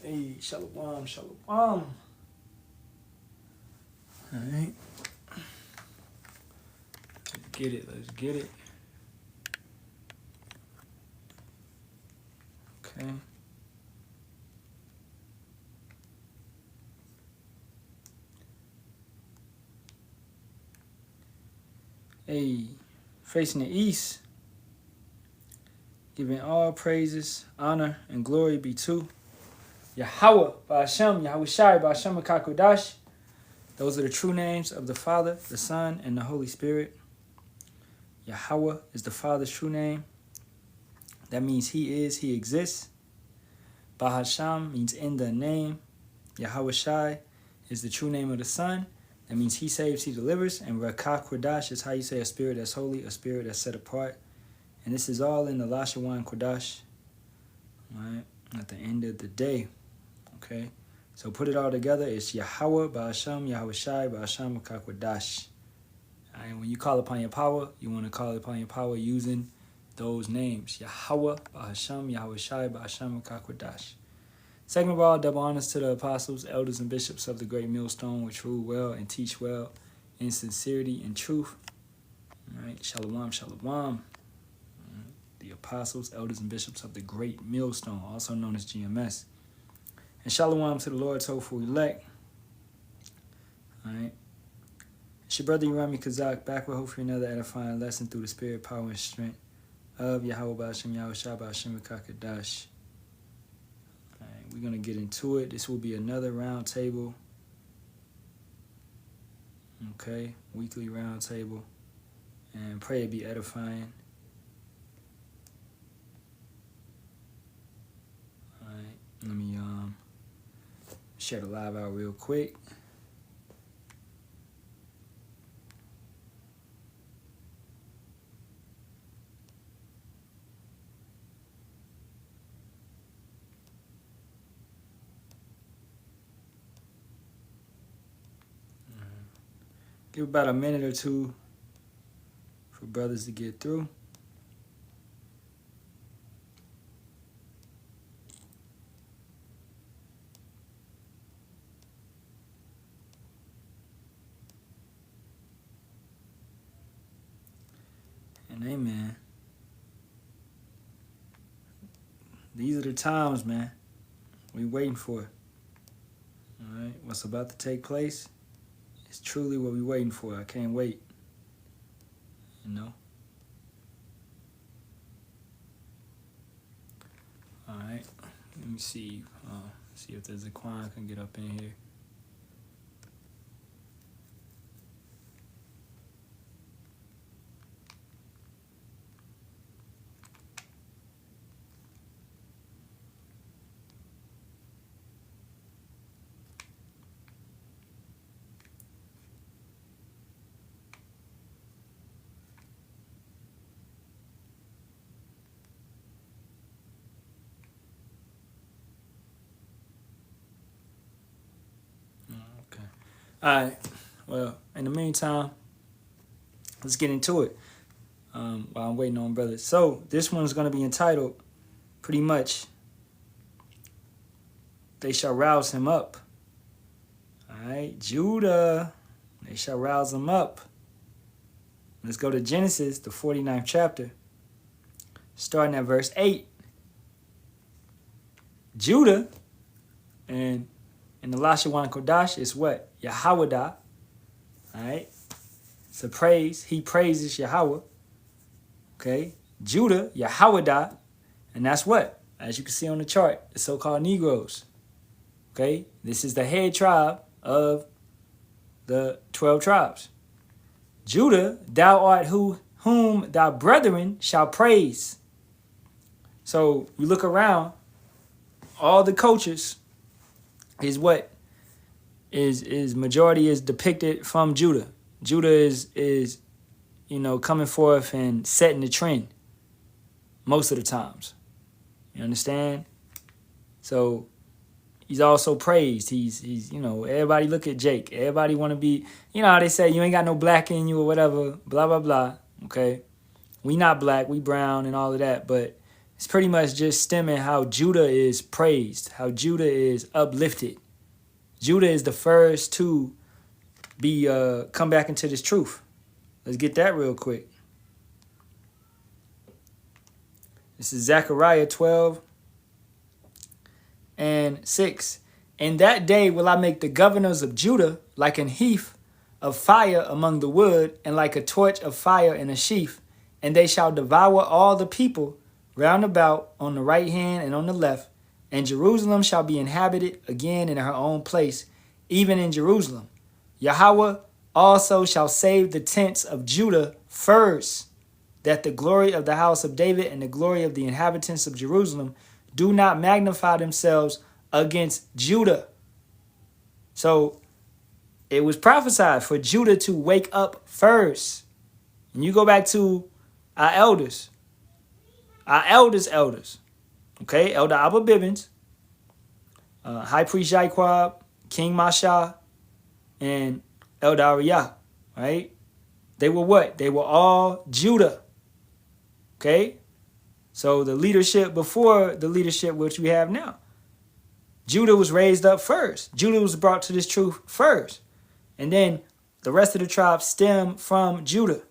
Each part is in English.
Hey, Shalawam, Shalawam. All right. Let's get it. Let's get it. Okay. Hey, facing the east, giving all praises, honor, and glory be to Yahawah, Bahasham, Yahawashi, Bahasham, Kakodash. Those are the true names of the Father, the Son, and the Holy Spirit. Yahawah is the Father's true name. That means He is, He exists. Bahasham means in the name. Yahawashi is the true name of the Son. That means He saves, He delivers. And Kodash is how you say a spirit that's holy, a spirit that's set apart. And this is all in the Lashawan Kodash, right, at the end of the day. Okay? So put it all together. It's Yahawah, Bahasham, Yahawashi, Bahasham, Kodash. And when you call upon your power, you want to call upon your power using those names. Yahawah, Bahasham, Yahawashi, Bahasham, Kodash. Second of all, double honors to the apostles, elders, and bishops of the great millstone, which rule well and teach well in sincerity and truth. All right, Shalawam, Shalawam. The apostles, elders, and bishops of the great millstone, also known as GMS. And Shalawam to the Lord's hopeful elect. All right. It's your brother Yerami Kazak, back with hopefully another edifying lesson through the spirit, power, and strength of Yahawah, Bahasham, Yahawashi, Bahasham, Kakadash. We're going to get into it. This will be another round table. Okay, weekly round table. And pray it be edifying. All right, let me share the live out real quick. Give about a minute or two for brothers to get through. And amen. These are the times, man. We waiting for it. All right, what's about to take place? It's truly what we're waiting for. I can't wait. You know? Alright. Let me see. See if there's a Quan I can get up in here. All right. Well, in the meantime, let's get into it while I'm waiting on brothers. So this one's going to be entitled, pretty much, They Shall Rouse Him Up. All right. Judah, they shall rouse him up. Let's go to Genesis, the 49th chapter, starting at verse 8. Judah, and in the Lashawan Kodash, is what? Yahawah. All right. It's a praise. He praises Yahawah. Okay. Judah, Yahawah. And that's what? As you can see on the chart, the so-called Negroes. Okay. This is the head tribe of the 12 tribes. Judah, thou art whom thy brethren shall praise. So you look around, all the cultures is what? Is majority is depicted from Judah. Judah is coming forth and setting the trend most of the times. You understand? So he's also praised. He's everybody look at Jake. Everybody want to be, how they say you ain't got no black in you or whatever, blah blah blah. Okay, we not black, we brown and all of that, but It's pretty much just stemming how Judah is praised, how Judah is uplifted. Judah is the first to be come back into this truth. Let's get that real quick. This is Zechariah 12:6. In that day will I make the governors of Judah like an heath of fire among the wood, and like a torch of fire in a sheaf, and they shall devour all the people round about on the right hand and on the left, and Jerusalem shall be inhabited again in her own place, even in Jerusalem. Yahawah also shall save the tents of Judah first, that the glory of the house of David and the glory of the inhabitants of Jerusalem do not magnify themselves against Judah. So it was prophesied for Judah to wake up first. And you go back to our elders, okay? Elder Abba Bibbins, High Priest Jaquab, King Masha, and Elder Ariyah, right? They were what? They were all Judah, okay? So the leadership before the leadership which we have now. Judah was raised up first. Judah was brought to this truth first. And then the rest of the tribes stem from Judah.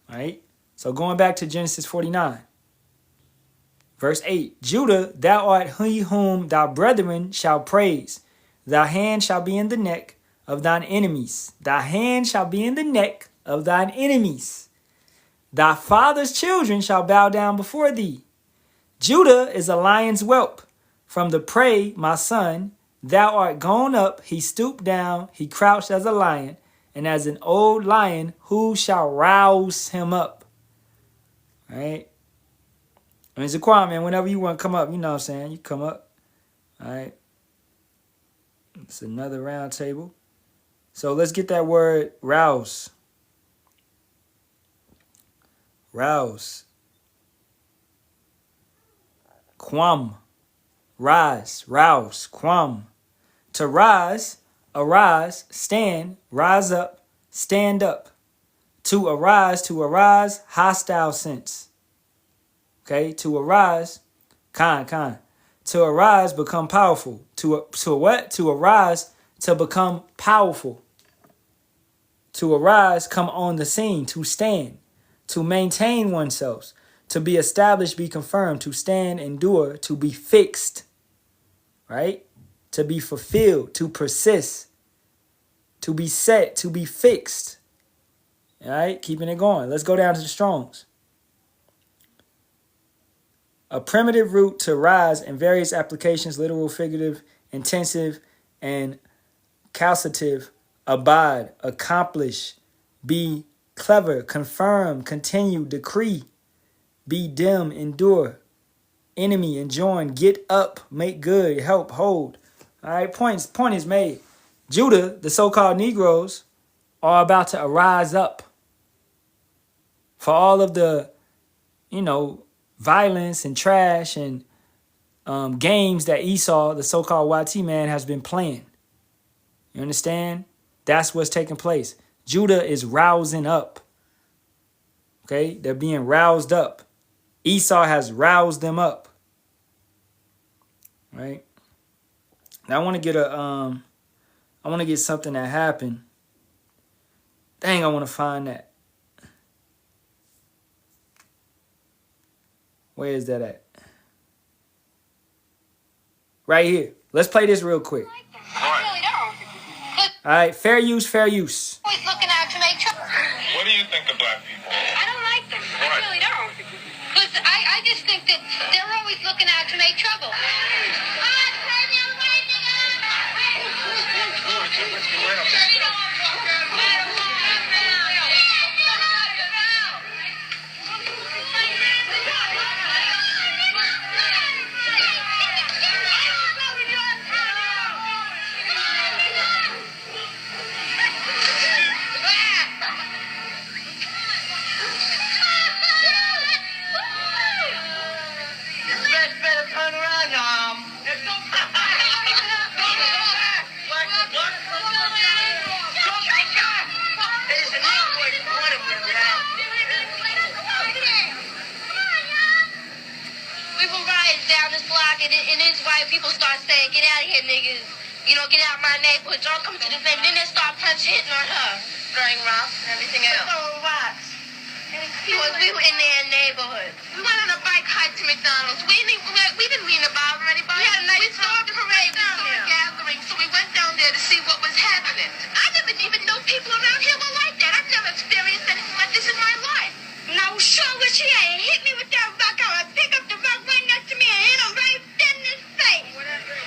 All right? So going back to Genesis 49. Verse 8. Judah, thou art he whom thy brethren shall praise. Thy hand shall be in the neck of thine enemies. Thy hand shall be in the neck of thine enemies. Thy father's children shall bow down before thee. Judah is a lion's whelp. From the prey, my son, thou art gone up. He stooped down. He crouched as a lion. And as an old lion, who shall rouse him up? All right. I mean, Zaquan, man, whenever you want to come up, you know what I'm saying? You come up. All right. It's another round table. So let's get that word rouse. Rouse. Quam. Rise. Rouse. Quam. To rise. Arise. Stand. Rise up. Stand up. To arise. To arise. Hostile sense. Okay. To arise. Kind. To arise. Become powerful. To what? To arise. To become powerful. To arise. Come on the scene. To stand. To maintain oneself, to be established, be confirmed, to stand, endure, to be fixed, right? To be fulfilled, to persist, to be set, to be fixed, all right? Keeping it going. Let's go down to the Strongs. A primitive root to rise in various applications, literal, figurative, intensive, and causative, abide, accomplish, be clever, confirm, continue, decree, be dim, endure, enemy, enjoin, get up, make good, help, hold. All right, point is made. Judah, the so-called Negroes, are about to arise up for all of the, violence and trash and games that Esau, the so-called YT man, has been playing. You understand? That's what's taking place. Judah is rousing up. Okay? They're being roused up. Esau has roused them up. Right? Now I want to get something that happened. Dang, I want to find that. Where is that at? Right here. Let's play this real quick. I really don't. All right, fair use. Always looking out to make trouble. What do you think of black people? I don't like them. I really don't. Because I just think that they're always looking out to make trouble. his block, and his white people start saying, "Get out of here, niggas. You know, get out of my neighborhood. Don't come to this neighborhood." Then they start hitting on her, throwing rocks and everything else. Throwing rocks. Because we were in their neighborhood. We went on a bike hike to McDonald's. We didn't mean to bother anybody. We had a nice parade down there. Gathering, so we went down there to see what was happening. I didn't even know people around here were like that. I've never experienced anything like this in my life. Now, sure wish he had hit me with that rock. I would pick up the rock right next to me and hit him right in his face.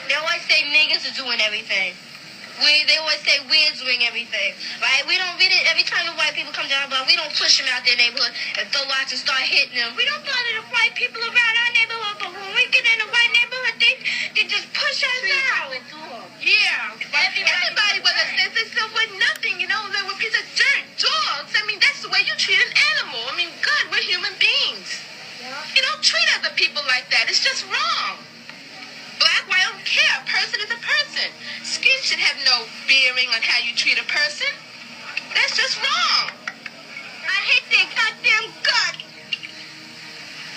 They always say niggas are doing everything. They always say we're doing everything, right? We don't read it every time the white people come down, but we don't push them out their neighborhood and throw rocks and start hitting them. We don't bother the white people around our neighborhood, but when we get in the white neighborhood, they just push us out. Yeah, everybody with us, they still with nothing, you know. They were a piece of dirt, dogs. I mean, that's the way you treat an animal. I mean, God, we're human beings. You don't treat other people like that. It's just wrong. Black, white, I don't care. A person is a person. Skin should have no bearing on how you treat a person. That's just wrong. I hate their goddamn guts.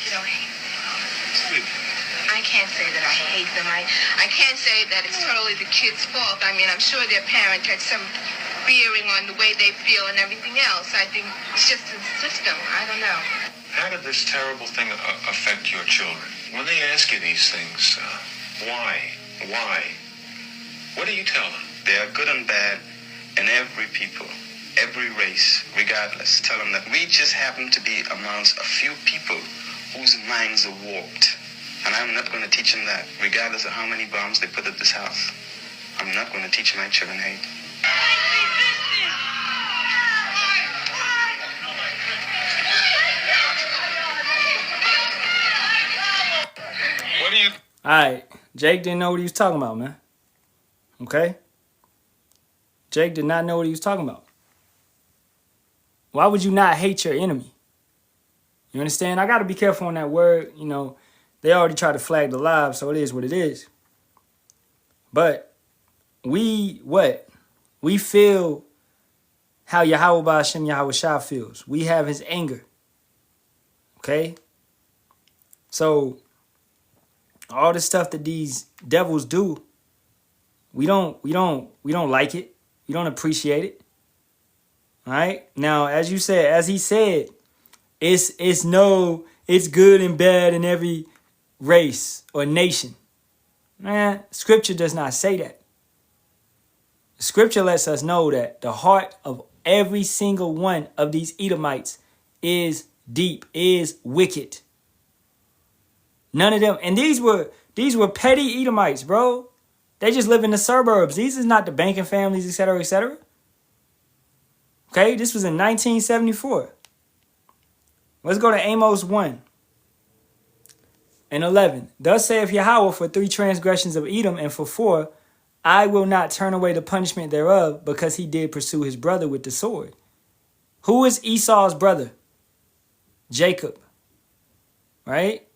You don't hate them? I can't say that I hate them. I can't say that it's totally the kids' fault. I mean, I'm sure their parent had some bearing on the way they feel and everything else. I think it's just the system. I don't know. How did this terrible thing affect your children? When they ask you these things, why? What do you tell them? There are good and bad in every people, every race, regardless. Tell them that we just happen to be amongst a few people whose minds are warped. And I'm not going to teach them that, regardless of how many bombs they put at this house. I'm not going to teach my children hate. What do you... All right, Jake didn't know what he was talking about, man. Okay? Jake did not know what he was talking about. Why would you not hate your enemy? You understand? I got to be careful on that word. You know, they already tried to flag the live, so it is what it is. But we feel how Yahawah Bahasham Yahawashi feels. We have his anger. Okay? So all the stuff that these devils do, we don't like it. We don't appreciate it. All right? Now, as he said, it's good and bad in every race or nation. Man, scripture does not say that. Scripture lets us know that the heart of every single one of these Edomites is deep, is wicked. None of them, and these were petty Edomites, bro. They just live in the suburbs. These is not the banking families, etc., etc. Okay, this was in 1974. Let's go to Amos 1 and 11. Thus saith Yahawah, for 3 transgressions of Edom, and for 4, I will not turn away the punishment thereof, because he did pursue his brother with the sword. Who is Esau's brother? Jacob. Right?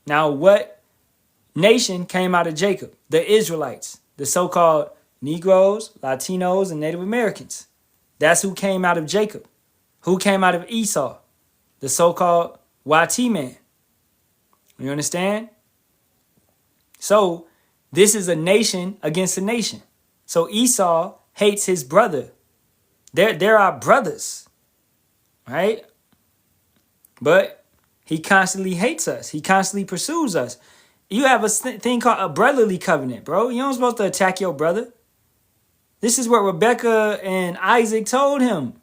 Now, what nation came out of Jacob? The Israelites, the so-called Negroes, Latinos, and Native Americans. That's who came out of Jacob. Who came out of Esau? The so-called YT man. You understand? So, this is a nation against a nation. So, Esau hates his brother. They're our brothers. Right? But he constantly hates us. He constantly pursues us. You have a thing called a brotherly covenant, bro. You're not supposed to attack your brother. This is what Rebecca and Isaac told him.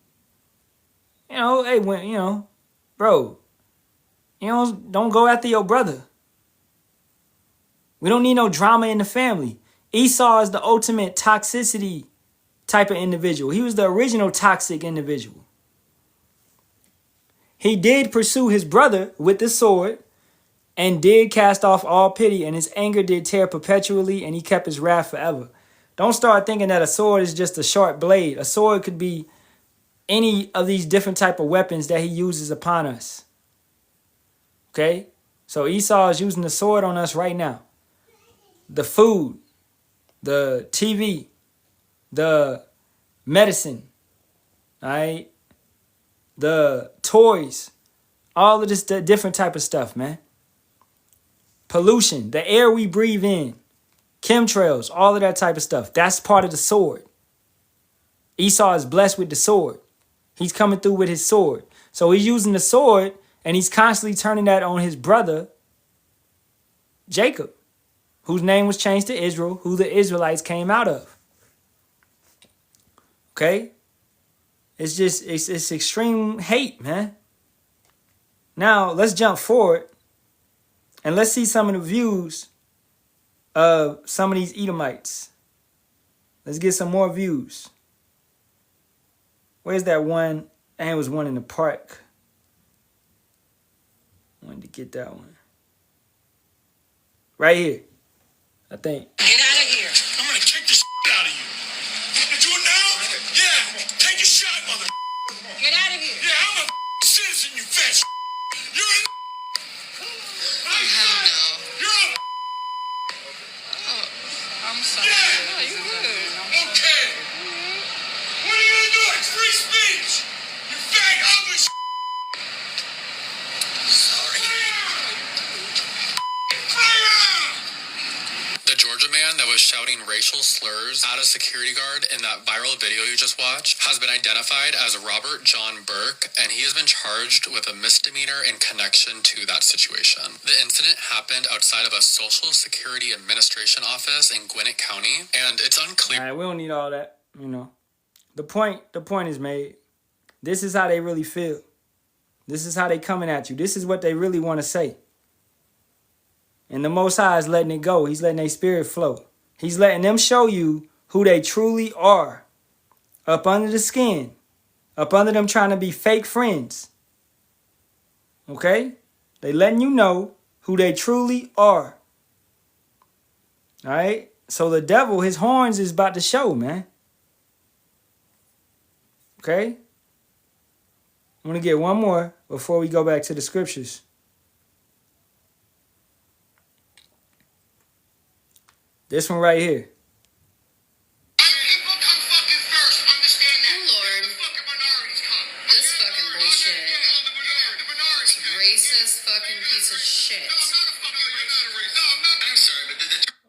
You know, hey, bro, don't go after your brother. We don't need no drama in the family. Esau is the ultimate toxicity type of individual. He was the original toxic individual. He did pursue his brother with the sword and did cast off all pity, and his anger did tear perpetually, and he kept his wrath forever. Don't start thinking that a sword is just a sharp blade. A sword could be any of these different type of weapons that he uses upon us. Okay? So Esau is using the sword on us right now. The food, the TV, the medicine, all right? The toys, all of this different type of stuff, man. pollution, the air we breathe in, chemtrails, all of that type of stuff. That's part of the sword. Esau is blessed with the sword. He's coming through with his sword. So he's using the sword, and he's constantly turning that on his brother, Jacob, whose name was changed to Israel, who the Israelites came out of. Okay? It's just, it's extreme hate, man. Now, let's jump forward, and let's see some of the views of some of these Edomites. Let's get some more views. Where's that one? And it was one in the park. I wanted to get that one. Right here, I think. Get out of here. I'm gonna kick the shit out of you. You do it now? Yeah. Take a shot, mother. Get out of here. Yeah, I'm a citizen, you fat shit. You're a hell no. You're a I'm sorry. Yeah. No, you good. Okay. What are you gonna do? It's free speech. You fat ugly shit. Sorry. The Georgia man that was shouting racial slurs at a security guard in that viral video you just watched has been identified as Robert John Burke, and he has been charged with a misdemeanor in connection to that situation. The incident happened outside of a Social Security Administration office in Gwinnett County, and it's unclear. All right, we don't need all that, you know. The point is made. This is how they really feel. This is how they coming at you. This is what they really want to say. And the Most High is letting it go. He's letting their spirit flow. He's letting them show you who they truly are. Up under the skin. Up under them trying to be fake friends. Okay? They letting you know who they truly are. Alright? So the devil, his horns is about to show, man. Okay? I'm going to get one more before we go back to the scriptures. This one right here. People come fucking first. Understand that. Oh, Lord. The fucking minorities come. This fucking bullshit. The minorities. Racist fucking piece of shit. No, I'm not a fucking racist. No, I'm not. I'm sorry, but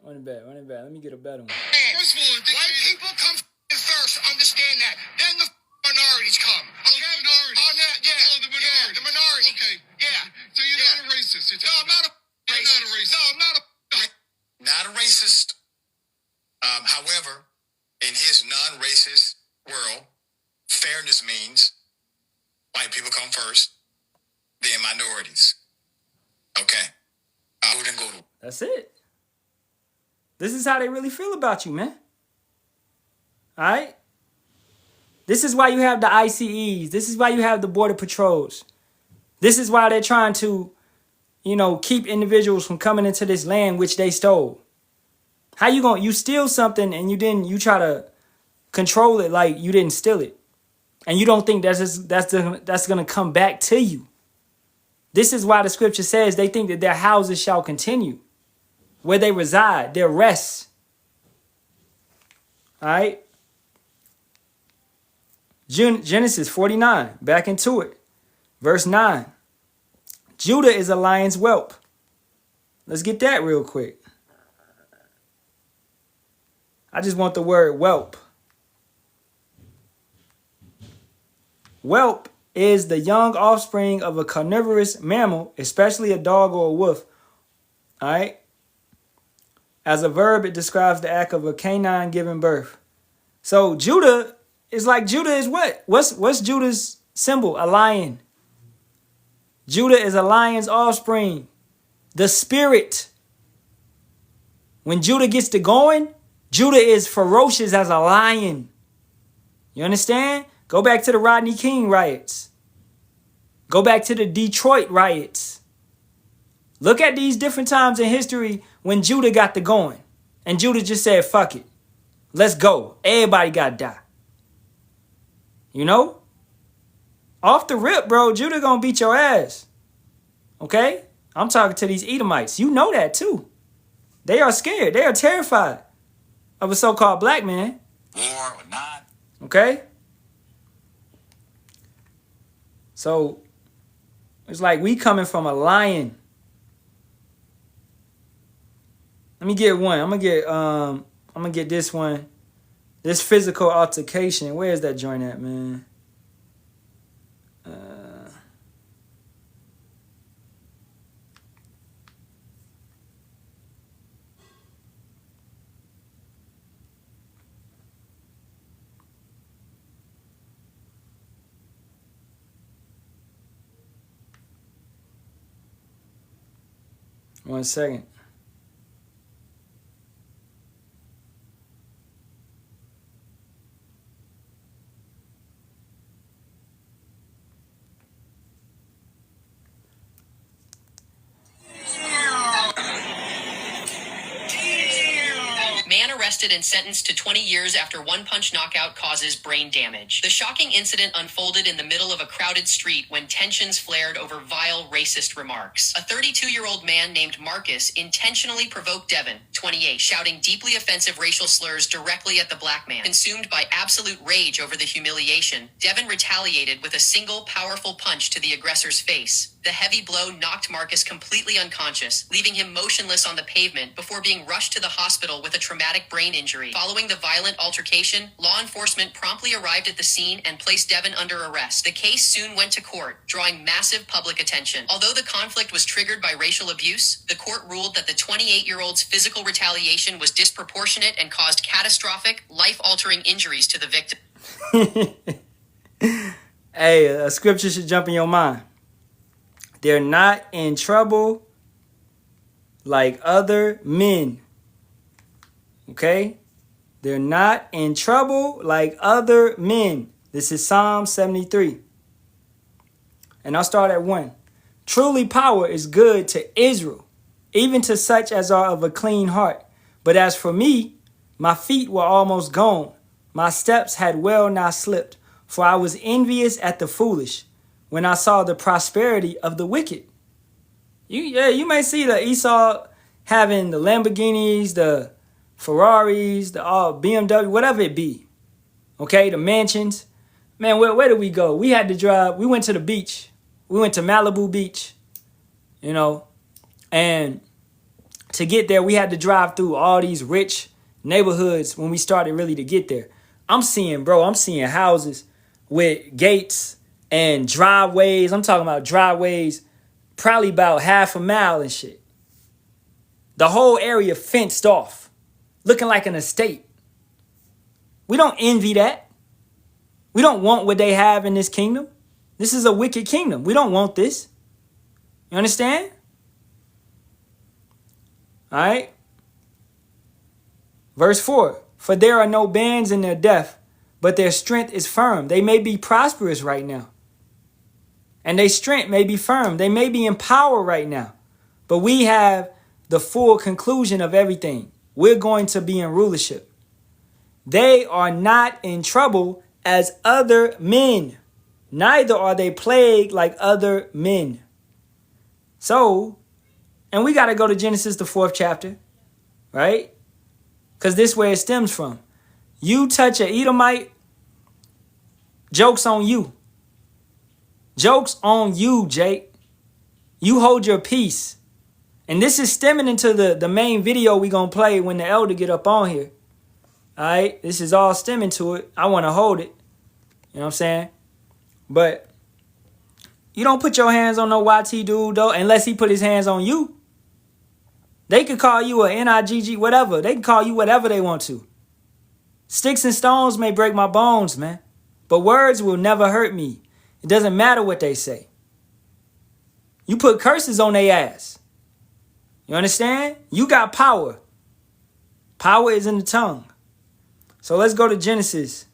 Run it back. Let me get a better one. First of all, white people come first. Understand that. Then the minorities come. Okay? The minorities. On that, yeah. Oh, the minority. Yeah, the minority. Okay. Yeah. So you're not a racist. No, I'm not a racist. You're not a racist. No, I'm not a Not a racist. However, in his non-racist world, fairness means white people come first, then minorities. Okay. I wouldn't go to. That's it. This is how they really feel about you, man. All right? This is why you have the ICEs. This is why you have the border patrols. This is why they're trying to, keep individuals from coming into this land which they stole. How you steal something and you try to control it like you didn't steal it. And you don't think that's going to come back to you. This is why the scripture says they think that their houses shall continue. Where they reside, their rest. All right? Genesis 49, back into it. Verse 9. Judah is a lion's whelp. Let's get that real quick. I just want the word whelp. Whelp is the young offspring of a carnivorous mammal, especially a dog or a wolf. All right? As a verb, it describes the act of a canine giving birth. So Judah is what? What's Judah's symbol? A lion. Judah is a lion's offspring. The spirit. When Judah gets to going, Judah is ferocious as a lion. You understand? Go back to the Rodney King riots. Go back to the Detroit riots. Look at these different times in history when Judah got to going. And Judah just said, fuck it. Let's go. Everybody got to die. Off the rip, bro, Judah gonna beat your ass. Okay? I'm talking to these Edomites. You know that too. They are scared. They are terrified of a so-called black man. War or not. Okay? So, it's like we coming from a lion. me get one. I'm gonna get this one. This physical altercation. Where is that joint at, man? 1 second. Man arrested and sentenced to 20 years after one-punch knockout causes brain damage. The shocking incident unfolded in the middle of a crowded street when tensions flared over vile racist remarks. A 32-year-old man named Marcus intentionally provoked Devin, 28, shouting deeply offensive racial slurs directly at the black man. Consumed by absolute rage over the humiliation, Devin retaliated with a single powerful punch to the aggressor's face. The heavy blow knocked Marcus completely unconscious, leaving him motionless on the pavement before being rushed to the hospital with a traumatic brain injury. Following the violent altercation, law enforcement promptly arrived at the scene and placed Devin under arrest. The case soon went to court, drawing massive public attention. Although the conflict was triggered by racial abuse, the court ruled that the 28-year-old's physical retaliation was disproportionate and caused catastrophic, life-altering injuries to the victim. Hey, a scripture should jump in your mind. They're not in trouble like other men. Okay? They're not in trouble like other men. This is Psalm 73. And I'll start at 1. Truly power is good to Israel, even to such as are of a clean heart. But as for me, my feet were almost gone. My steps had well nigh slipped, for I was envious at the foolish when I saw the prosperity of the wicked. You may see the Esau having the Lamborghinis, the Ferraris, the BMW, whatever it be. Okay, the mansions. Man, where did we go? We had to drive. We went to the beach. We went to Malibu Beach, you know, and to get there, we had to drive through all these rich neighborhoods when we started really to get there. I'm seeing houses with gates and driveways. I'm talking about driveways probably about half a mile and shit. The whole area fenced off, looking like an estate. We don't envy that. We don't want what they have in this kingdom. This is a wicked kingdom. We don't want this. You understand? All right. Verse 4. For there are no bands in their death, but their strength is firm. They may be prosperous right now, and their strength may be firm. They may be in power right now, but we have the full conclusion of everything. We're going to be in rulership. They are not in trouble as other men, neither are they plagued like other men. So, and we got to go to Genesis, the 4th chapter, right? Because this is where it stems from. You touch an Edomite, joke's on you. Joke's on you, Jake. You hold your peace. And this is stemming into the main video we going to play when the elder get up on here. All right? This is all stemming to it. I want to hold it. You know what I'm saying? But you don't put your hands on no YT dude, though, unless he put his hands on you. They could call you a NIGG, whatever. They can call you whatever they want to. Sticks and stones may break my bones, man. But words will never hurt me. It doesn't matter what they say. You put curses on their ass. You understand? You got power. Power is in the tongue. So let's go to Genesis,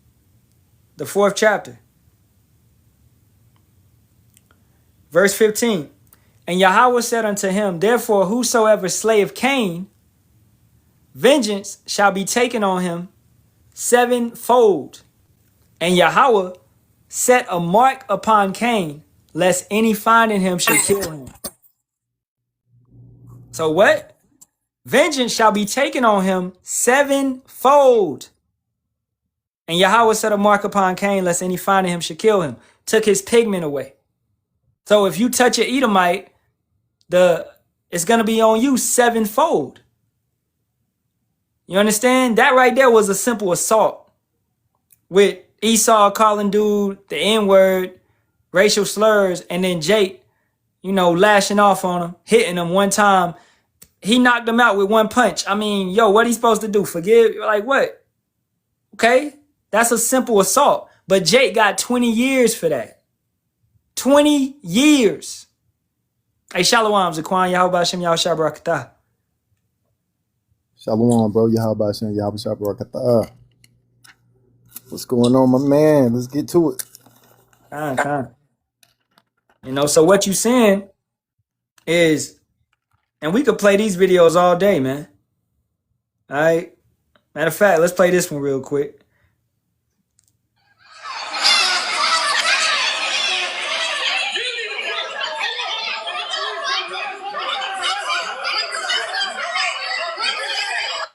the 4th chapter. Verse 15. And Yahawah said unto him, therefore whosoever slayeth Cain, vengeance shall be taken on him sevenfold. And Yahawah set a mark upon Cain, lest any finding him should kill him. So what? Vengeance shall be taken on him sevenfold. And Yahawah set a mark upon Cain, lest any finding him should kill him. Took his pigment away. So if you touch an Edomite, it's going to be on you sevenfold. You understand? That right there was a simple assault with Esau calling dude the N-word, racial slurs, and then Jake, you know, lashing off on him, hitting him one time. He knocked him out with one punch. I mean, yo, what he supposed to do? Forgive? Like what? Okay? That's a simple assault. But Jake got 20 years for that. 20 years. Hey, Shalawam, Zaquan, Bahasham, Yahawashi, Barak. Shalawam, bro. Bahasham, Yahawashi, Barak. What's going on, my man? Let's get to it. You know, so what you saying is, and we could play these videos all day, man. All right? Matter of fact, let's play this one real quick.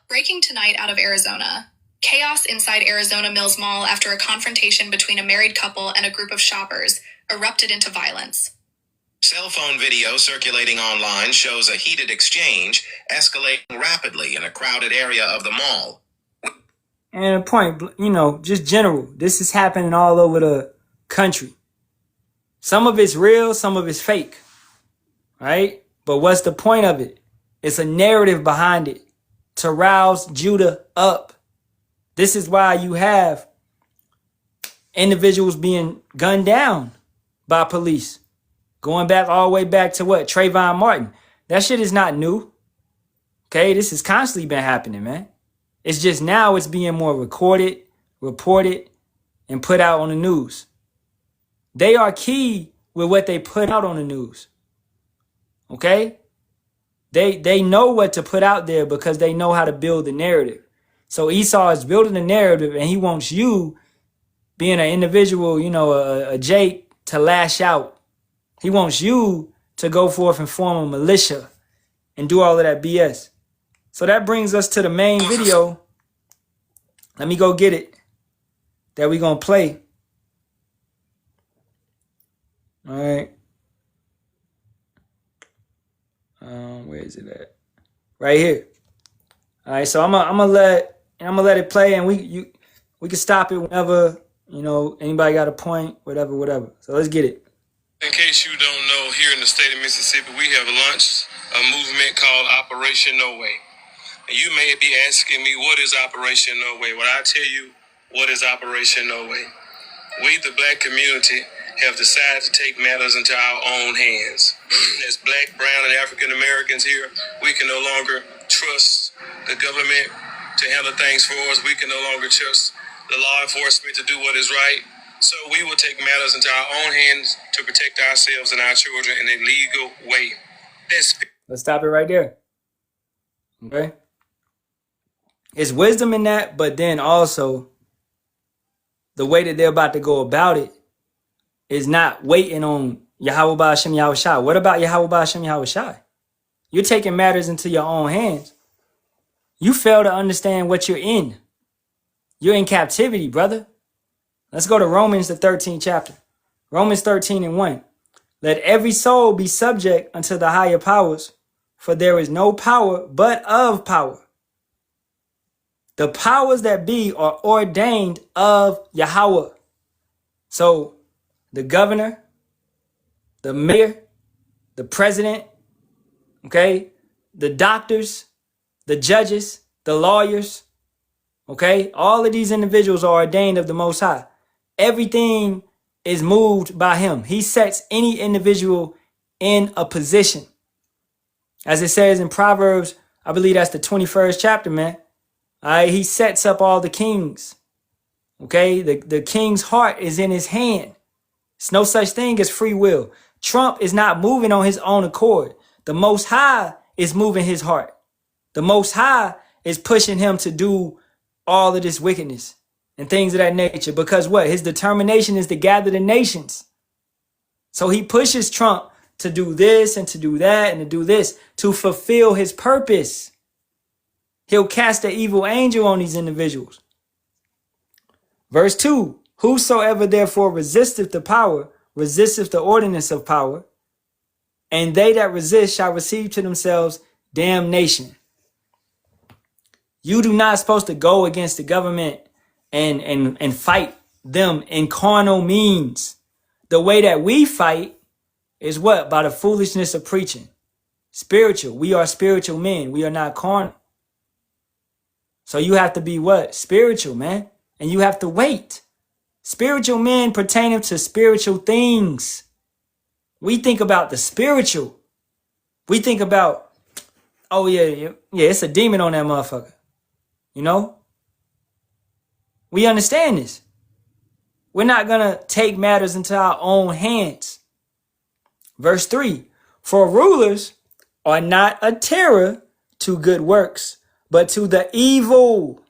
Breaking tonight out of Arizona. Chaos inside Arizona Mills Mall after a confrontation between a married couple and a group of shoppers erupted into violence. Cell phone video circulating online shows a heated exchange escalating rapidly in a crowded area of the mall. And a point, you know, just general. This is happening all over the country. Some of it's real, some of it's fake. Right? But what's the point of it? It's a narrative behind it to rouse Judah up. This is why you have individuals being gunned down by police. Going back all the way back to what? Trayvon Martin. That shit is not new. Okay, this has constantly been happening, man. It's just now it's being more recorded, reported, and put out on the news. They are key with what they put out on the news. Okay? They know what to put out there because they know how to build the narrative. So Esau is building the narrative and he wants you, being an individual, you know, a Jake, to lash out. He wants you to go forth and form a militia and do all of that BS. So that brings us to the main video. Let me go get it. That we're going to play. All right. Where is it at? Right here. All right. So I'm gonna let it play, and we can stop it whenever, you know, anybody got a point, whatever. So let's get it. In case you don't know, here in the state of Mississippi, we have launched a movement called Operation No Way. And you may be asking me, what is Operation No Way? Well, I tell you, what is Operation No Way? We, the black community, have decided to take matters into our own hands. As black, brown, and African Americans here, we can no longer trust the government to handle things for us. We can no longer trust the law enforcement to do what is right. So we will take matters into our own hands to protect ourselves and our children in a legal way. Let's stop it right there. Okay? It's wisdom in that, but then also the way that they're about to go about it is not waiting on Yahawah Bahasham Yahawashi. What about Yahawah Bahasham Yahawashi? You're taking matters into your own hands. You fail to understand what you're in. You're in captivity, brother. Let's go to Romans, the 13th chapter. Romans 13:1. Let every soul be subject unto the higher powers, for there is no power but of power. The powers that be are ordained of Yahawah. So the governor, the mayor, the president, okay, the doctors, the judges, the lawyers, okay, all of these individuals are ordained of the Most High. Everything is moved by him. He sets any individual in a position. As it says in Proverbs, I believe that's the 21st chapter, man. All right, he sets up all the kings. Okay, the king's heart is in his hand. It's no such thing as free will. Trump is not moving on his own accord. The Most High is moving his heart. The Most High is pushing him to do all of this wickedness and things of that nature. Because what? His determination is to gather the nations. So he pushes Trump to do this and to do that and to do this to fulfill his purpose. He'll cast an evil angel on these individuals. Verse 2, whosoever therefore resisteth the power, resisteth the ordinance of power, and they that resist shall receive to themselves damnation. You do not supposed to go against the government and fight them in carnal means. The way that we fight is what? By the foolishness of preaching. Spiritual. We are spiritual men. We are not carnal. So you have to be what? Spiritual, man. And you have to wait. Spiritual men pertaining to spiritual things. We think about the spiritual. We think about, oh yeah, it's a demon on that motherfucker. You know? We understand this. We're not going to take matters into our own hands. Verse 3, for rulers are not a terror to good works, but to the evil.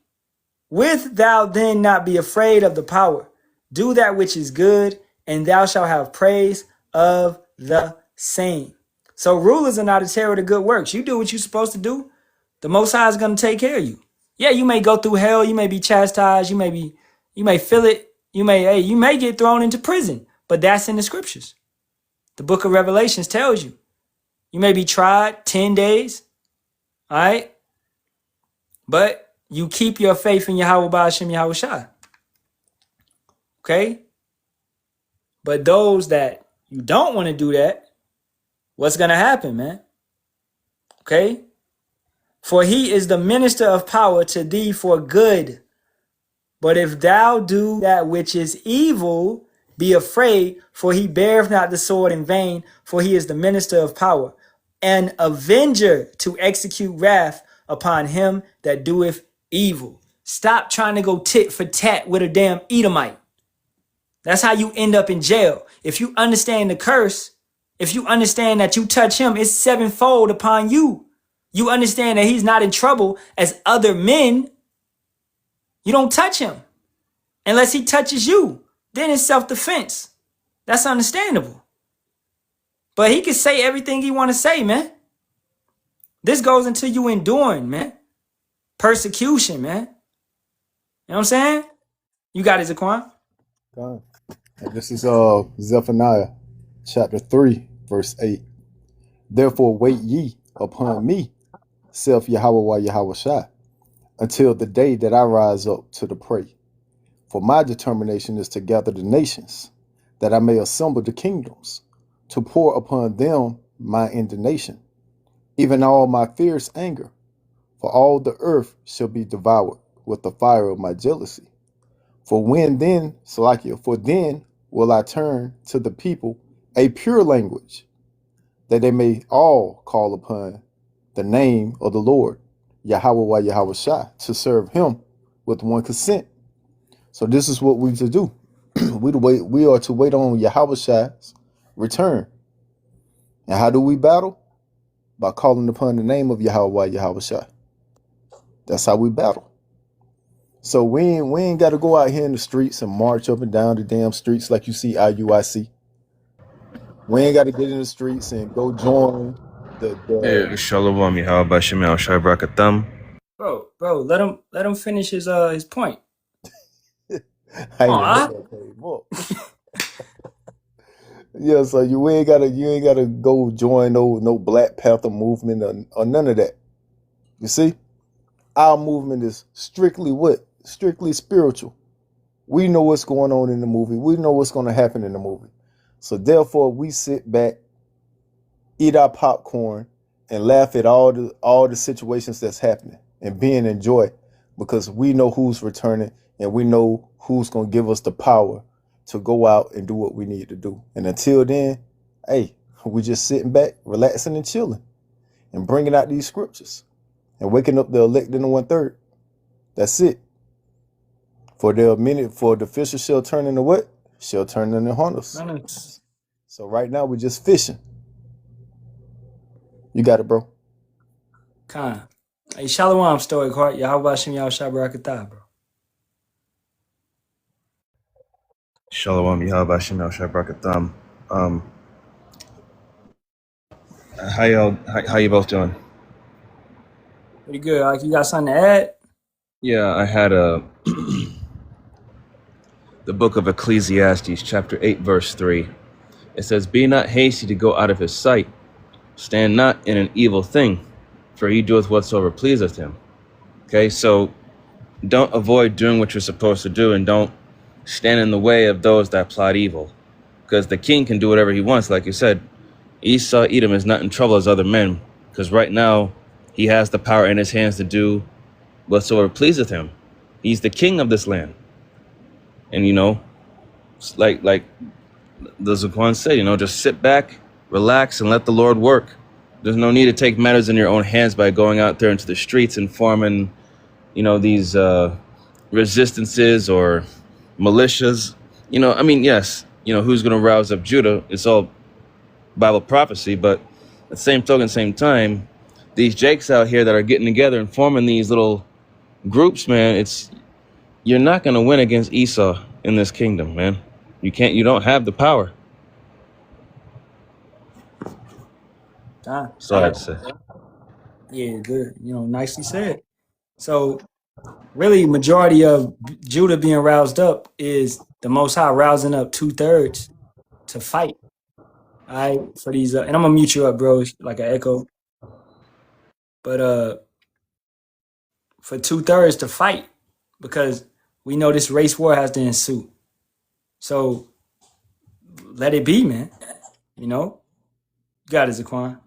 Wilt thou then not be afraid of the power? Do that which is good, and thou shalt have praise of the same. So rulers are not a terror to good works. You do what you're supposed to do. The Most High is going to take care of you. Yeah, you may go through hell. You may be chastised. You may feel it. You may get thrown into prison, but that's in the scriptures. The book of Revelations tells you. You may be tried 10 days. All right. But you keep your faith in Yahawah, Bahasham, Yahawashi. Okay. But those that you don't want to do that, what's going to happen, man? Okay. For he is the minister of power to thee for good. But if thou do that which is evil, be afraid, for he beareth not the sword in vain, for he is the minister of power, an avenger to execute wrath upon him that doeth evil. Stop trying to go tit for tat with a damn Edomite. That's how you end up in jail. If you understand the curse, if you understand that you touch him, it's sevenfold upon you. You understand that he's not in trouble as other men. You don't touch him unless he touches you. Then it's self-defense. That's understandable. But he can say everything he want to say, man. This goes until you enduring, man. Persecution, man. You know what I'm saying? You got it, Zaquan. God. And this is Zephaniah chapter 3, verse 8. Therefore wait ye upon me, saith Yahawah Yahawashi, until the day that I rise up to the prey. For my determination is to gather the nations, that I may assemble the kingdoms, to pour upon them my indignation, even all my fierce anger. For all the earth shall be devoured with the fire of my jealousy. For then will I turn to the people a pure language, that they may all call upon the name of the Lord, Yahawah Yahawashi, to serve him with one consent. So this is what we to do. We are to wait on Yahawashi's return. And how do we battle? By calling upon the name of Yahawah Yahawashi. That's how we battle. So we ain't got to go out here in the streets and march up and down the damn streets like you see IUIC. We ain't got to get in the streets and go join the Shalawam, Bahasham, Ahtham. Bro, let him finish his point. Yeah, so you ain't gotta go join no Black Panther movement or none of that. You see, our movement is strictly what? Strictly spiritual. We know what's going on in the movie. We know what's going to happen in the movie. So therefore, we sit back, eat our popcorn, and laugh at all the situations that's happening and being enjoy, because we know who's returning and we know who's going to give us the power to go out and do what we need to do. And until then, hey, we just sitting back, relaxing and chilling and bringing out these scriptures and waking up the elect in the 1/3. That's it. For the fisher shall turn into what? Shall turn into hunters. So right now we're just fishing. You got it, bro. Khan. Hey, Shalawam stoic heart. Yahawashi, Yahawashi, bro. Shalawam, Yahawashi, Yahawashi, how you both doing? Pretty good. Like, you got something to add? Yeah, I had the book of Ecclesiastes, chapter 8, verse 3. It says, be not hasty to go out of his sight. Stand not in an evil thing, for he doeth whatsoever pleaseth him. Okay, so don't avoid doing what you're supposed to do, and don't stand in the way of those that plot evil, because the king can do whatever he wants. Like you said, Esau, Edom is not in trouble as other men, because right now he has the power in his hands to do whatsoever pleaseth him. He's the king of this land. And, you know, like the Zaquan said, you know, just sit back, relax, and let the Lord work. There's no need to take matters in your own hands by going out there into the streets and forming, you know, these resistances or militias. You know, I mean, yes, you know, who's going to rouse up Judah? It's all Bible prophecy, but at the same token, same time, these jakes out here that are getting together and forming these little groups, man, you're not going to win against Esau in this kingdom, man. You don't have the power. That's all I had to say. Yeah, good. You know, nicely said. So really, majority of Judah being roused up is the Most High rousing up 2/3 to fight. All right, for these, and I'm gonna mute you up, bro, like an echo. But for 2/3 to fight, because we know this race war has to ensue. So let it be, man. You know, you got it, Zaquan.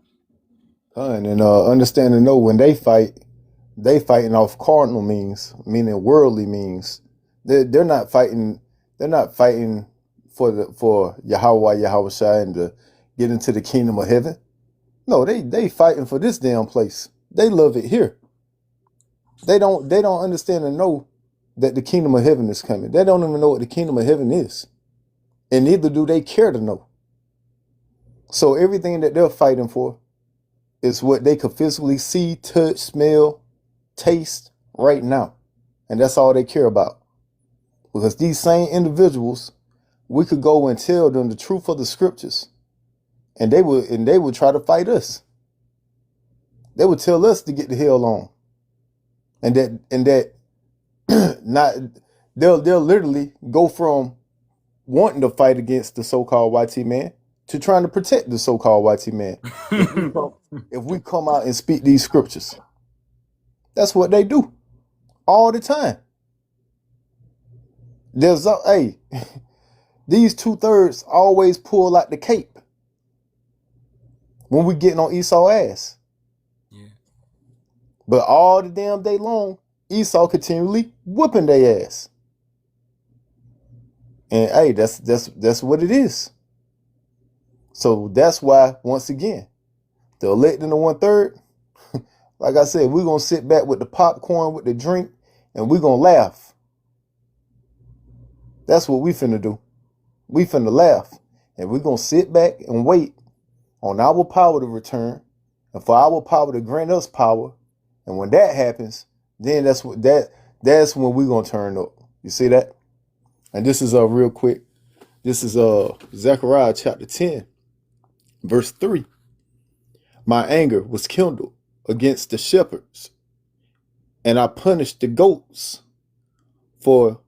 And understand and know when they fighting off carnal means, meaning worldly means. They're not fighting. They're not fighting for Yahawah, Yahawashi, and to get into the kingdom of heaven. No, they fighting for this damn place. They love it here. They don't understand and know that the kingdom of heaven is coming. They don't even know what the kingdom of heaven is, and neither do they care to know. So everything that they're fighting for is what they could physically see, touch, smell, taste right now. And that's all they care about. Because these same individuals, we could go and tell them the truth of the scriptures, and they would try to fight us. They would tell us to get the hell on. And that not they'll literally go from wanting to fight against the so-called YT man to trying to protect the so-called YT man. If we come out and speak these scriptures, that's what they do all the time. These 2/3 always pull out the cape when we getting on Esau ass. Yeah. But all the damn day long, Esau continually whooping their ass. And hey, that's what it is. So that's why, once again, the elect in the 1/3, like I said, we're going to sit back with the popcorn, with the drink, and we're going to laugh. That's what we finna do. We finna laugh. And we're going to sit back and wait on our power to return, and for our power to grant us power. And when that happens, then that's when we're going to turn up. You see that? And this is real quick. This is Zechariah chapter 10, verse 3. My anger was kindled against the shepherds, and I punished the goats, for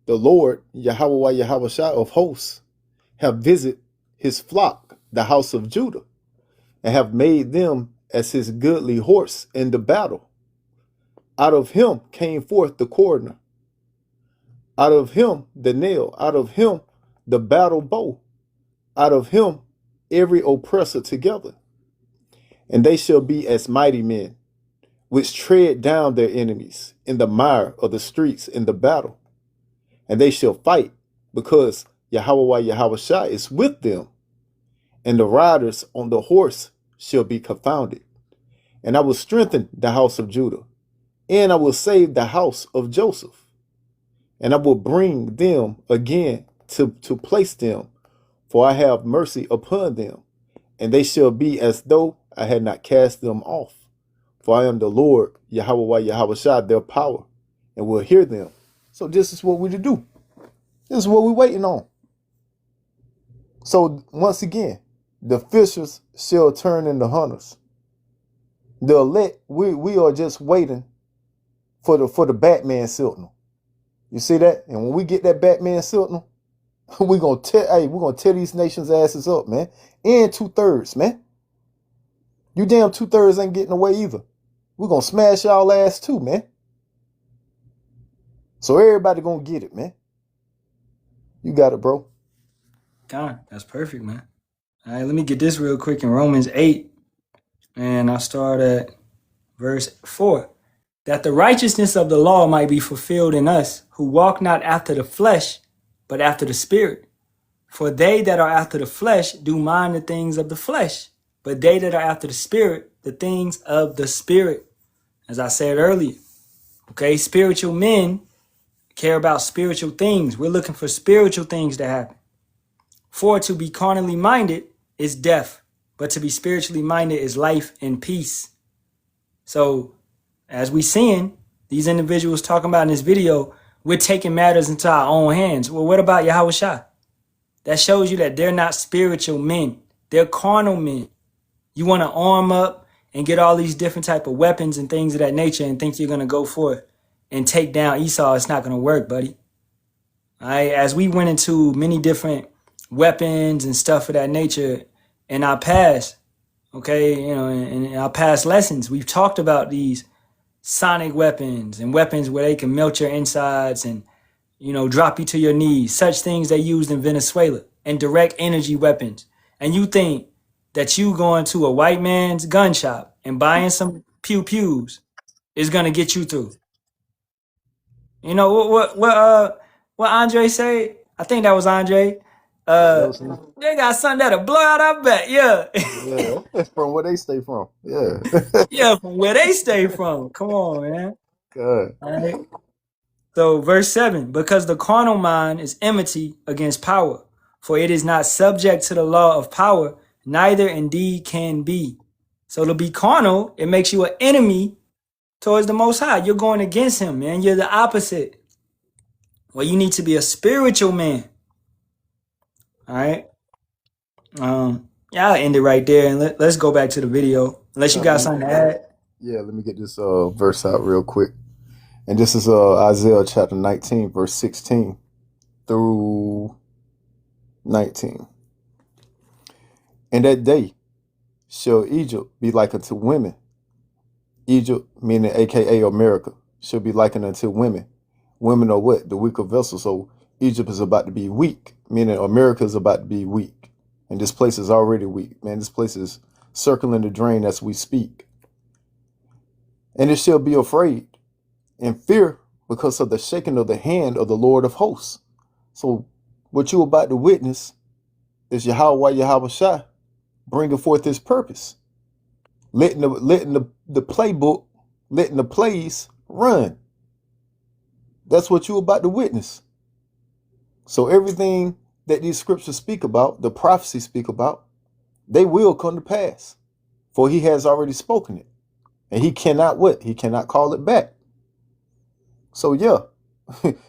the Lord, Yahawah, Yahawashi of hosts, have visited his flock, the house of Judah, and have made them as his goodly horse in the battle. Out of him came forth the coroner, out of him the nail, out of him the battle bow, out of him every oppressor together. And they shall be as mighty men, which tread down their enemies in the mire of the streets in the battle. And they shall fight, because Yahawah, Yahawashi is with them, and the riders on the horse shall be confounded. And I will strengthen the house of Judah, and I will save the house of Joseph, and I will bring them again to place them, for I have mercy upon them, and they shall be as though I had not cast them off. For I am the Lord, Yahawah, Yahawashi, their power, and will hear them. So this is what we do. This is what we're waiting on. So once again, the fishers shall turn into hunters. The elect, we are just waiting for the Batman signal. You see that? And when we get that Batman signal, we're gonna tear these nations' asses up, man. And 2/3, man. You damn 2/3 ain't getting away either. We're gonna smash y'all ass too, man. So everybody gonna get it, man. You got it, bro. God, that's perfect, man. All right, let me get this real quick in Romans 8. And I'll start at verse 4. That the righteousness of the law might be fulfilled in us, who walk not after the flesh, but after the Spirit. For they that are after the flesh do mind the things of the flesh, but they that are after the Spirit, the things of the Spirit. As I said earlier, okay, spiritual men care about spiritual things. We're looking for spiritual things to happen. For to be carnally minded is death, but to be spiritually minded is life and peace. So, as we seeing these individuals talking about in this video, we're taking matters into our own hands. Well, what about Yahawashi? That shows you that they're not spiritual men. They're carnal men. You want to arm up and get all these different type of weapons and things of that nature and think you're going to go for it and take down Esau. It's not going to work, buddy. All right. As we went into many different weapons and stuff of that nature in our past, okay, you know, in our past lessons, we've talked about these sonic weapons and weapons where they can melt your insides and, you know, drop you to your knees, such things they used in Venezuela, and direct energy weapons. And you think that you going to a white man's gun shop and buying some pew-pews is going to get you through. You know, what Andre say? I think that was Andre. They got something that'll blow out our back. Yeah. Yeah, from where they stay from. Yeah. Yeah, from where they stay from. Come on, man. Good. All right. So verse 7, because the carnal mind is enmity against power, for it is not subject to the law of power, neither indeed can be. So to be carnal, it makes you an enemy towards the Most High. You're going against him, man. You're the opposite. Well, you need to be a spiritual man. All right. Yeah, I'll end it right there, and let's go back to the video. Unless you got something to add. Yeah, let me get this verse out real quick. And this is Isaiah chapter 19, verse 16 through 19. In that day shall Egypt be like unto women. Egypt, meaning AKA America, shall be likened unto women. Women are what? The weaker vessel. So Egypt is about to be weak, meaning America is about to be weak. And this place is already weak. Man, this place is circling the drain as we speak. And it shall be afraid and fear because of the shaking of the hand of the Lord of hosts. So what you're about to witness is Yahawah, Yahawashi bringing forth his purpose. Letting the playbook, letting the plays run. That's what you're about to witness. So everything that these scriptures speak about, the prophecies speak about, they will come to pass. For he has already spoken it. And he cannot what? He cannot call it back. So yeah,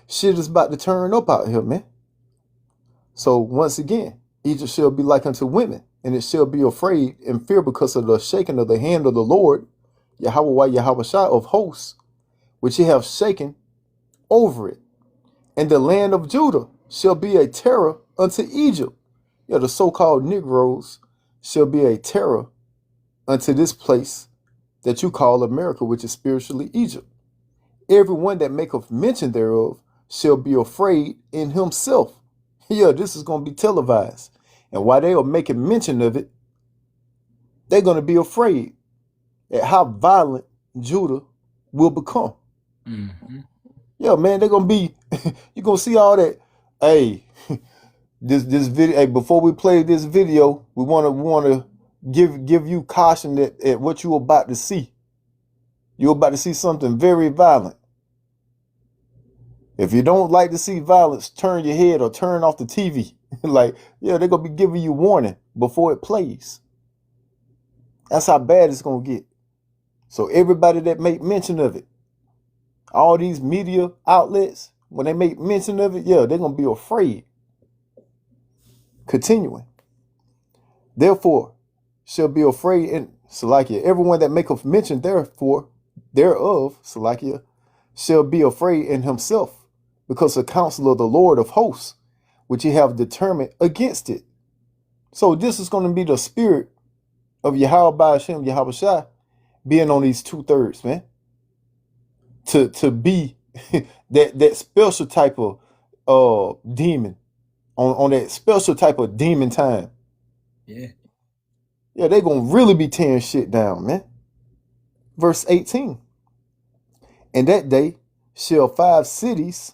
shit is about to turn up out here, man. So once again, Egypt shall be like unto women, and it shall be afraid and fear because of the shaking of the hand of the Lord, Yahawah, Yahawashi of hosts, which he have shaken over it. And the land of Judah shall be a terror unto Egypt. Yeah, the so-called Negroes shall be a terror unto this place that you call America, which is spiritually Egypt. Everyone that maketh mention thereof shall be afraid in himself. Yeah, this is going to be televised. And while they are making mention of it, they're going to be afraid at how violent Judah will become. Mm-hmm. Yeah, man, they're going to be, you're going to see all that. Hey, this video, hey, before we play this video, we want to give you caution at what you're about to see. You're about to see something very violent. If you don't like to see violence, turn your head or turn off the TV. Like, yeah, they're going to be giving you warning before it plays. That's how bad it's going to get. So everybody that make mention of it, all these media outlets, when they make mention of it, yeah, they're going to be afraid. Continuing. Therefore, shall be afraid in Salakia. Everyone that maketh mention therefore thereof, Salakia, shall be afraid in himself, because the counsel of the Lord of hosts, which he have determined against it. So this is going to be the spirit of Yahawah, Bahasham, Yahawashi being on these 2/3, man. To be that special type of demon on that special type of demon time. Yeah. Yeah, they gonna really be tearing shit down, man. Verse 18. And that day shall 5 cities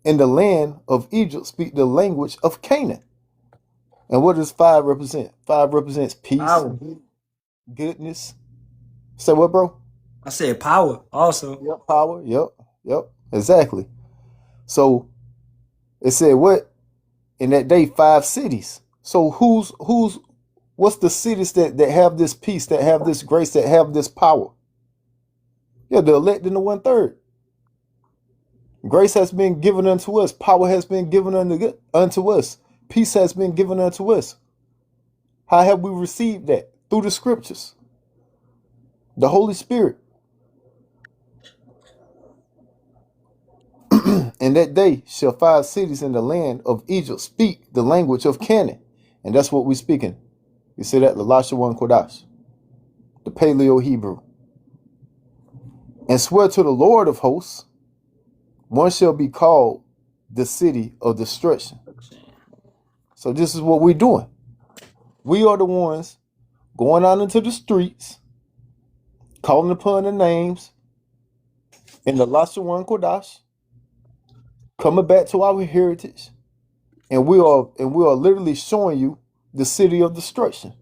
in the land of Egypt speak the language of Canaan. And what does 5 represent? 5 represents peace, Power. goodness. Say what, bro? I said power also. Yep, power. Yep. Exactly. So it said what? In that day, 5 cities. So what's the cities that have this peace, that have this grace, that have this power? Yeah, the elect and the 1/3. Grace has been given unto us. Power has been given unto us. Peace has been given unto us. How have we received that? Through the scriptures. The Holy Spirit. And that day shall 5 cities in the land of Egypt speak the language of Canaan. And that's what we're speaking. You see that? The Lashawan Kodash. The Paleo Hebrew. And swear to the Lord of hosts, one shall be called the city of destruction. So this is what we're doing. We are the ones going out into the streets, calling upon the names in the Lashawan Kodash, coming back to our heritage, and we are literally showing you the city of destruction.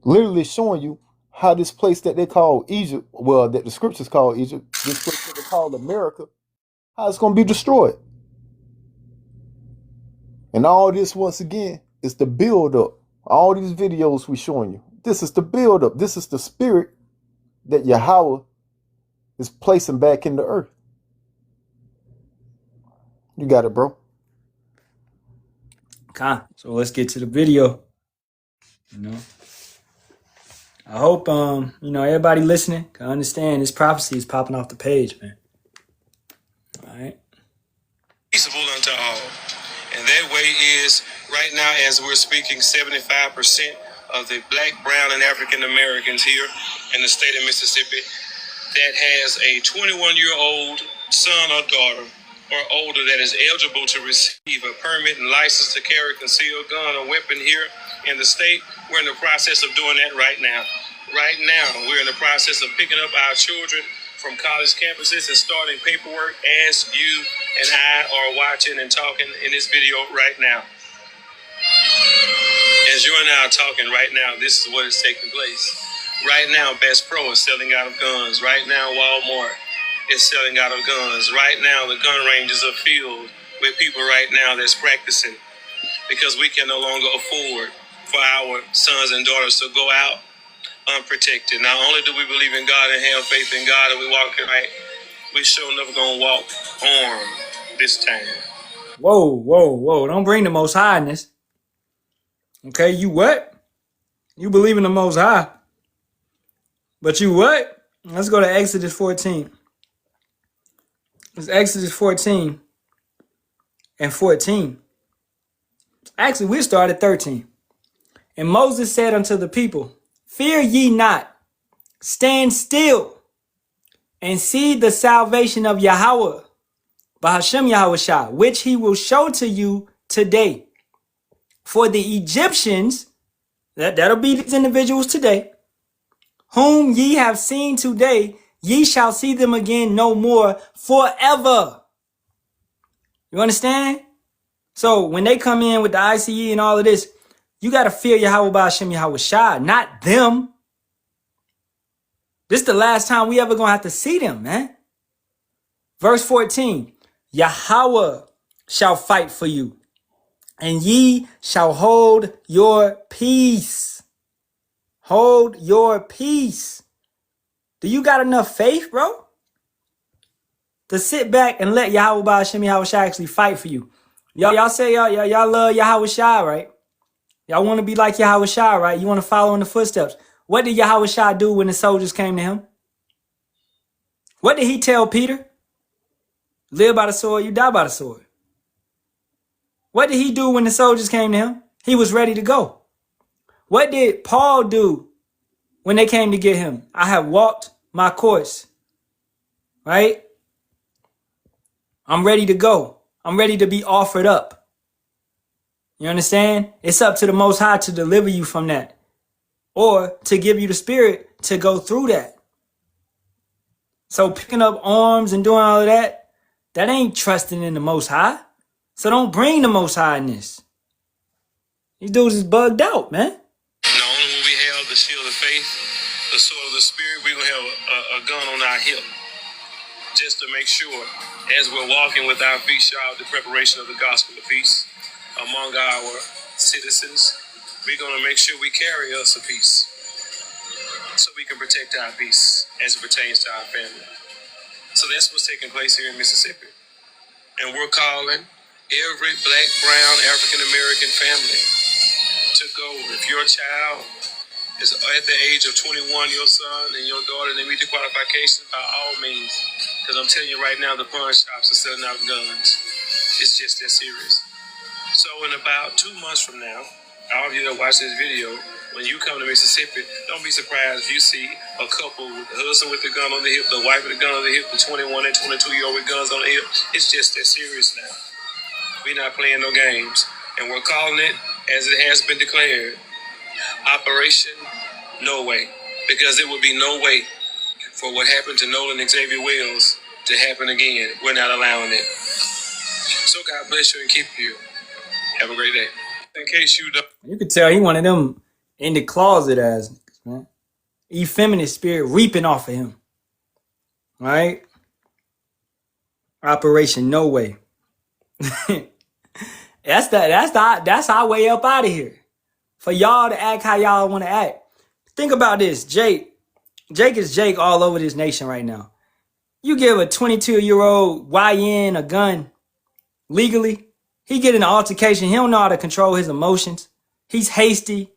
Literally showing you how this place that they call Egypt, well, that the scriptures call Egypt, this place that they call America, how it's going to be destroyed. And all this, once again, is the build up. All these videos we're showing you, this is the build up. This is the spirit that Yahawah is placing back in the earth. You got it, bro. Okay, so let's get to the video. I hope everybody listening can understand this prophecy is popping off the page, man. All right. Peaceable unto all. And that way is, right now, as we're speaking, 75% of the black, brown, and African Americans here in the state of Mississippi that has a 21-year-old son or daughter or older that is eligible to receive a permit and license to carry a concealed gun or weapon here in the state. We're in the process of doing that right now. Right now, we're in the process of picking up our children from college campuses and starting paperwork as you and I are watching and talking in this video right now. As you and I are talking right now, this is what is taking place. Right now, Best Pro is selling out of guns. Right now, Walmart is selling out of guns. Right now, the gun ranges are filled with people right now that's practicing because we can no longer afford for our sons and daughters to go out unprotected. Not only do we believe in God and have faith in God and we walk right, we sure enough gonna walk armed this time. Whoa. Don't bring the Most High in this. Okay, you what? You believe in the Most High. But you what? Let's go to Exodus 14. It's Exodus 14 and 14. Actually, we start at 13. And Moses said unto the people, fear ye not, stand still, and see the salvation of Yahawah, Bahasham Yahawashi, which he will show to you today. For the Egyptians, that'll be these individuals today, whom ye have seen today, ye shall see them again no more forever. You understand? So when they come in with the ICE and all of this, you got to fear Yahawah Bahasham Yahawashi, not them. This is the last time we ever going to have to see them, man. Verse 14, Yahawah shall fight for you, and ye shall hold your peace. Hold your peace. Do you got enough faith, bro, to sit back and let Yahawah Bahasham Yahawashi actually fight for you? Y'all say y'all love Yahawashi, right? Y'all want to be like Yahawashi, right? You want to follow in the footsteps. What did Yahawashi do when the soldiers came to him? What did he tell Peter? Live by the sword, you die by the sword. What did he do when the soldiers came to him? He was ready to go. What did Paul do when they came to get him? I have walked my course, right? I'm ready to go. I'm ready to be offered up. You understand? It's up to the Most High to deliver you from that, or to give you the spirit to go through that. So picking up arms and doing all of that, that ain't trusting in the Most High. So don't bring the Most High in this. These dudes is bugged out, man. Not only will we have the shield of faith, the sword of the spirit, we're going to have a gun on our hip, just to make sure, as we're walking with our feet shod, the preparation of the gospel of peace among our citizens, we're going to make sure we carry us a peace, so we can protect our peace as it pertains to our family. So that's what's taking place here in Mississippi. And we're calling every black, brown, African-American family to go. If your child is at the age of 21, your son and your daughter, they meet the qualifications, by all means. Because I'm telling you right now, the pawn shops are selling out guns. It's just that serious. So in about 2 months from now, all of you that watch this video, when you come to Mississippi, don't be surprised if you see a couple, the husband with the gun on the hip, the wife with the gun on the hip, the 21 and 22-year-old with guns on the hip. It's just that serious now. We're not playing no games. And we're calling it, as it has been declared, Operation No Way. Because there would be no way for what happened to Nolan Xavier Wells to happen again. We're not allowing it. So God bless you and keep you. Have a great day. In case you don't... You could tell he one of them in the closet ass niggas, man. Effeminate spirit reaping off of him. Right? Operation No Way. That's our way up out of here. For y'all to act how y'all want to act. Think about this. Jake is Jake all over this nation right now. You give a 22-year-old YN a gun legally, he get in an altercation. He don't know how to control his emotions. He's hasty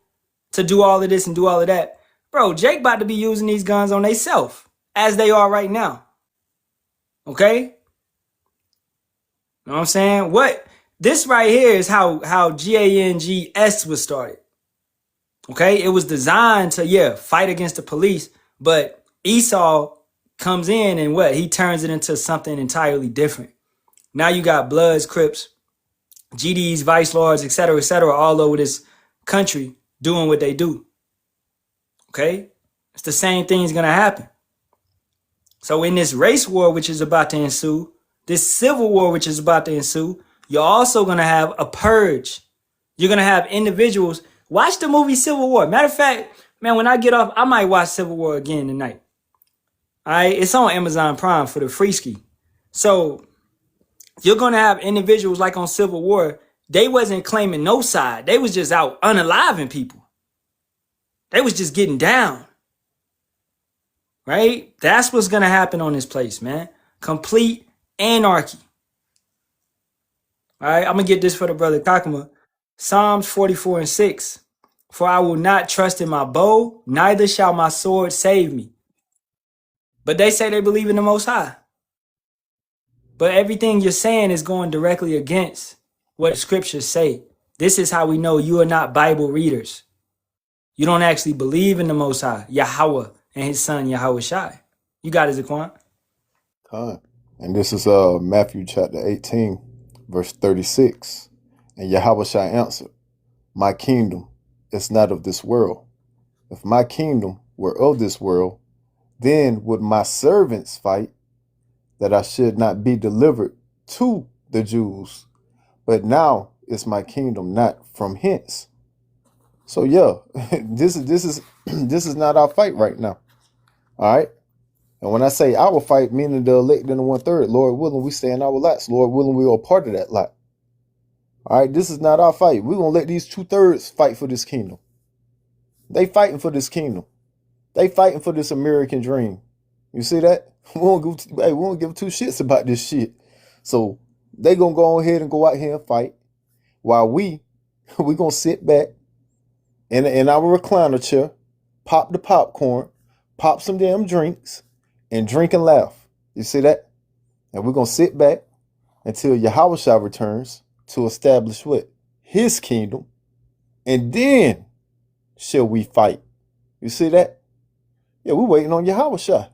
to do all of this and do all of that. Bro, Jake about to be using these guns on theyself, as they are right now. Okay? Know what I'm saying? This right here is how GANGS was started. Okay? It was designed to, fight against the police, but Esau comes in and he turns it into something entirely different. Now you got Bloods, Crips, GDs, Vice Lords, etc., all over this country doing what they do. Okay? It's the same thing's going to happen. So in this race war, which is about to ensue, this civil war, which is about to ensue, you're also going to have a purge. You're going to have individuals. Watch the movie Civil War. Matter of fact, man, when I get off, I might watch Civil War again tonight. All right? It's on Amazon Prime for the free ski. So you're going to have individuals like on Civil War. They wasn't claiming no side. They was just out unaliving people. They was just getting down. Right? That's what's going to happen on this place, man. Complete anarchy. All right? I'm going to get this for the brother Kakuma. Psalms 44:6. For I will not trust in my bow, neither shall my sword save me. But they say they believe in the Most High. But everything you're saying is going directly against what the scriptures say. This is how we know you are not Bible readers. You don't actually believe in the Most High, Yahawah, and his son, Yahawashi. You got it, Zaquan. And this is Matthew chapter 18, verse 36. And Yahawashi answered, my kingdom is not of this world. If my kingdom were of this world, then would my servants fight, that I should not be delivered to the Jews. But now is my kingdom not from hence. So this is not our fight right now. All right. And when I say our fight, meaning the elect and the 1/3, Lord willing, we stay in our lots. Lord willing, we are part of that lot. All right. This is not our fight. We're going to let these 2/3 fight for this kingdom. They fighting for this kingdom. They fighting for this American dream. You see that? We won't give two shits about this shit. So they gonna go ahead and go out here and fight, while we gonna sit back in our recliner chair, pop the popcorn, pop some damn drinks, and drink and laugh. You see that? And we're gonna sit back until Yahawashi returns to establish what? His kingdom, and then shall we fight. You see that? Yeah, we're waiting on Yahawashi.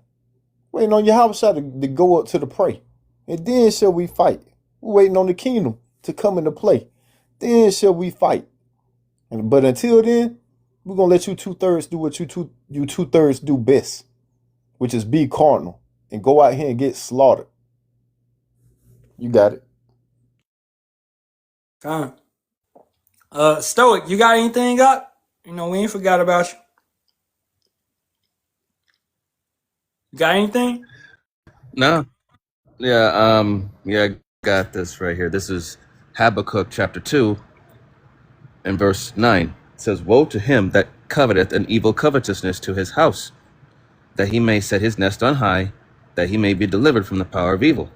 Waiting on Yahawashi to go up to the prey. and then shall we fight. We're waiting on the kingdom to come into play. Then shall we fight. But until then, we're gonna let you 2/3 do what you 2/3 do best, which is be carnal and go out here and get slaughtered. You got it. Fine. Stoic, you got anything up? You know, we ain't forgot about you. You got anything? No. Yeah, I got this right here. This is Habakkuk chapter 2 and verse 9. It says, "Woe to him that coveteth an evil covetousness to his house, that he may set his nest on high, that he may be delivered from the power of evil."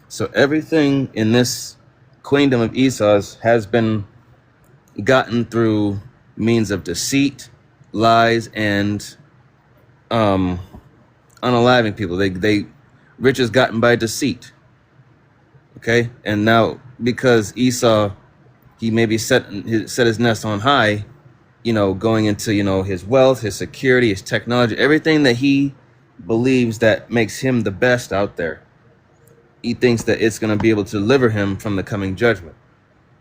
So everything in this queendom of Esau's has been gotten through means of deceit, lies, and unaliving people. They riches gotten by deceit. Okay, and now because Esau, he maybe set his nest on high, you know, going into, you know, his wealth, his security, his technology, everything that he believes that makes him the best out there. He thinks that it's going to be able to deliver him from the coming judgment,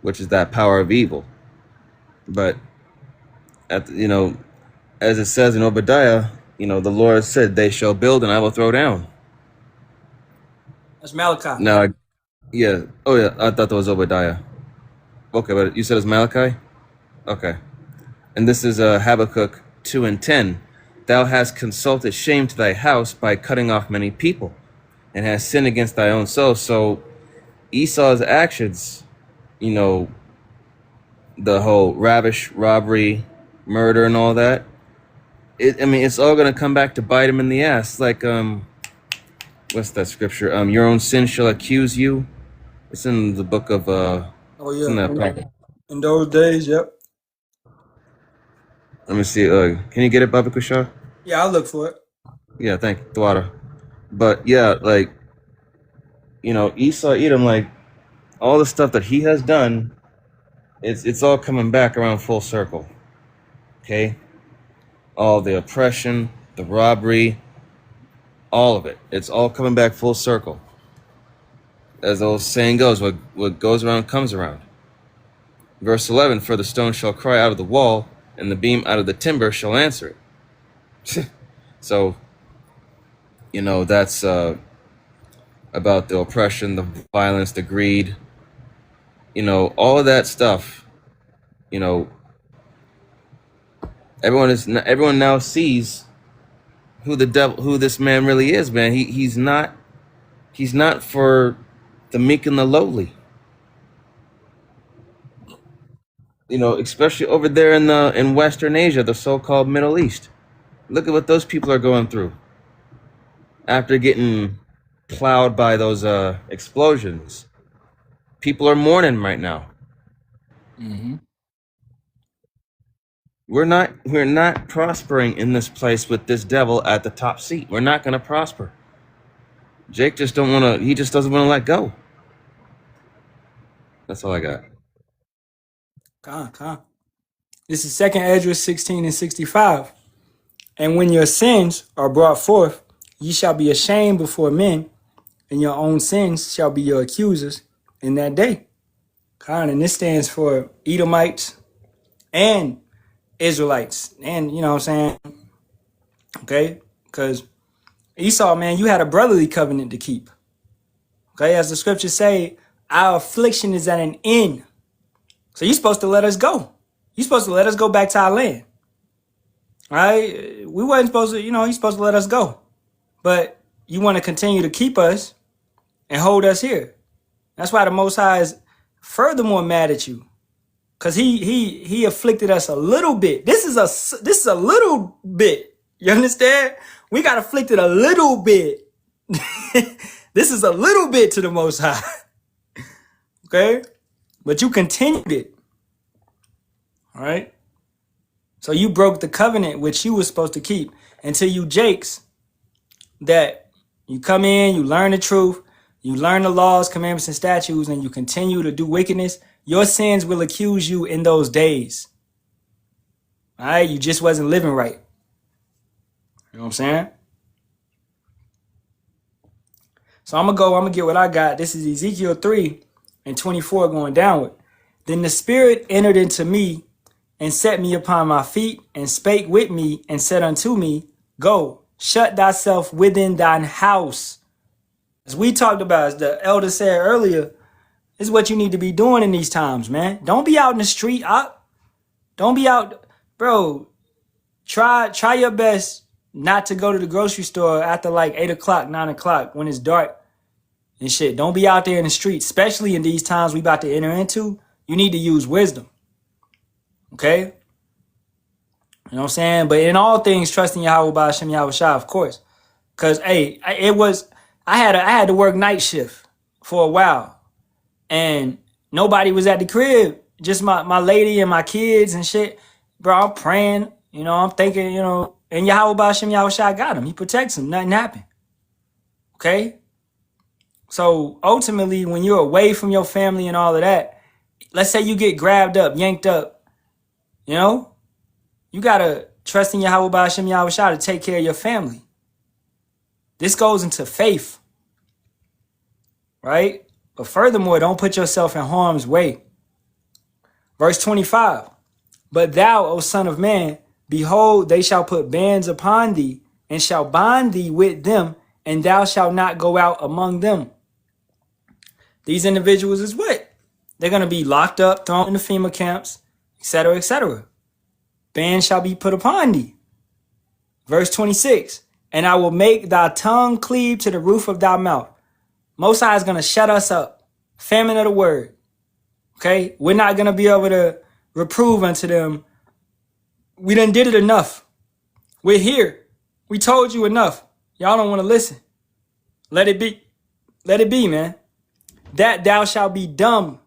which is that power of evil. But you know, as it says in Obadiah, you know, the Lord said, "They shall build and I will throw down." That's Malachi. Now, yeah. Oh, yeah. I thought that was Obadiah. Okay, but you said it's Malachi? Okay. And this is Habakkuk 2 and 10. "Thou hast consulted shame to thy house by cutting off many people, and hast sinned against thy own soul." So Esau's actions, you know, the whole ravish, robbery, murder, and all that, it's all going to come back to bite him in the ass. Like, what's that scripture? Your own sin shall accuse you. It's in the book of Oh it's in that yeah. In those days, yep. Let me see. Can you get it, Baba Kushar? Yeah, I'll look for it. Yeah, thank you, Thwada. But yeah, like, you know, Esau, Edom, like, all the stuff that he has done, it's all coming back around full circle. Okay? All the oppression, the robbery, all of it. It's all coming back full circle. As the old saying goes, what goes around comes around. Verse 11, "For the stone shall cry out of the wall, and the beam out of the timber shall answer it." So, you know, that's about the oppression, the violence, the greed, you know, all of that stuff. You know, everyone now sees who this man really is, man. He's not for the meek and the lowly. You know, especially over there in Western Asia, the so-called Middle East. Look at what those people are going through after getting plowed by those explosions. People are mourning right now. Mm-hmm. We're not prospering in this place with this devil at the top seat. We're not going to prosper. Jake just doesn't want to let go. That's all I got. This is 2nd Ezra 16 and 65. "And when your sins are brought forth, ye shall be ashamed before men, and your own sins shall be your accusers in that day." And this stands for Edomites and Israelites. And, you know what I'm saying? Okay? Because Esau, man, you had a brotherly covenant to keep. Okay? As the scriptures say, our affliction is at an end. So you're supposed to let us go. You're supposed to let us go back to our land. All right? We wasn't supposed to, you're supposed to let us go. But you want to continue to keep us and hold us here. That's why the Most High is furthermore mad at you. Because he afflicted us a little bit. This is a little bit. You understand? We got afflicted a little bit. This is a little bit to the Most High. Okay? But you continued it. All right? So you broke the covenant which you were supposed to keep until you jakes that you come in, you learn the truth, you learn the laws, commandments, and statutes, and you continue to do wickedness. Your sins will accuse you in those days. All right? You just wasn't living right. You know what I'm saying? So I'm gonna get what I got. This is Ezekiel 3:24 going downward. Then the Spirit entered into me and set me upon my feet and spake with me and said unto me, Go, shut thyself within thine house. As we talked about, as the elder said earlier, this is what you need to be doing in these times, man. Don't be out in the street. Don't be out, bro. Try your best not to go to the grocery store after like 8 o'clock, 9 o'clock when it's dark and shit. Don't be out there in the street, especially in these times we about to enter into. You need to use wisdom. Okay? You know what I'm saying? But in all things, trusting Yahawah, Bahasham, Yahawashi, of course. Because, hey, I had to work night shift for a while. And nobody was at the crib. Just my lady and my kids and shit. Bro, I'm praying. You know, I'm thinking, you know, and Yahawah, Bahasham, Yahawashi got him. He protects him. Nothing happened. Okay? So, ultimately, when you're away from your family and all of that, let's say you get grabbed up, yanked up, you know, you got to trust in Yahawah, Bahasham, Yahawashi to take care of your family. This goes into faith, right? But furthermore, don't put yourself in harm's way. Verse 25, but thou, O son of man, behold, they shall put bands upon thee and shall bind thee with them, and thou shalt not go out among them. These individuals is what? They're going to be locked up, thrown in the FEMA camps, etc., etc. Bands shall be put upon thee. Verse 26, and I will make thy tongue cleave to the roof of thy mouth. Most High is going to shut us up. Famine of the word. Okay? We're not going to be able to reprove unto them. We done did it enough. We're here. We told you enough. Y'all don't want to listen. Let it be. Let it be, man. That thou shalt be dumb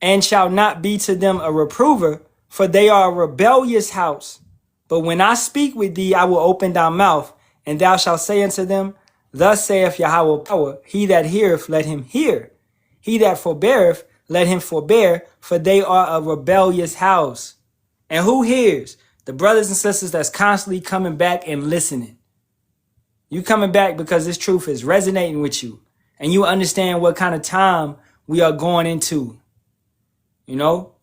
and shalt not be to them a reprover, for they are a rebellious house. But when I speak with thee, I will open thy mouth, and thou shalt say unto them, Thus saith Yahawah power, he that heareth, let him hear. He that forbeareth, let him forbear, for they are a rebellious house. And who hears? The brothers and sisters that's constantly coming back and listening. You coming back because this truth is resonating with you. And you understand what kind of time we are going into. You know?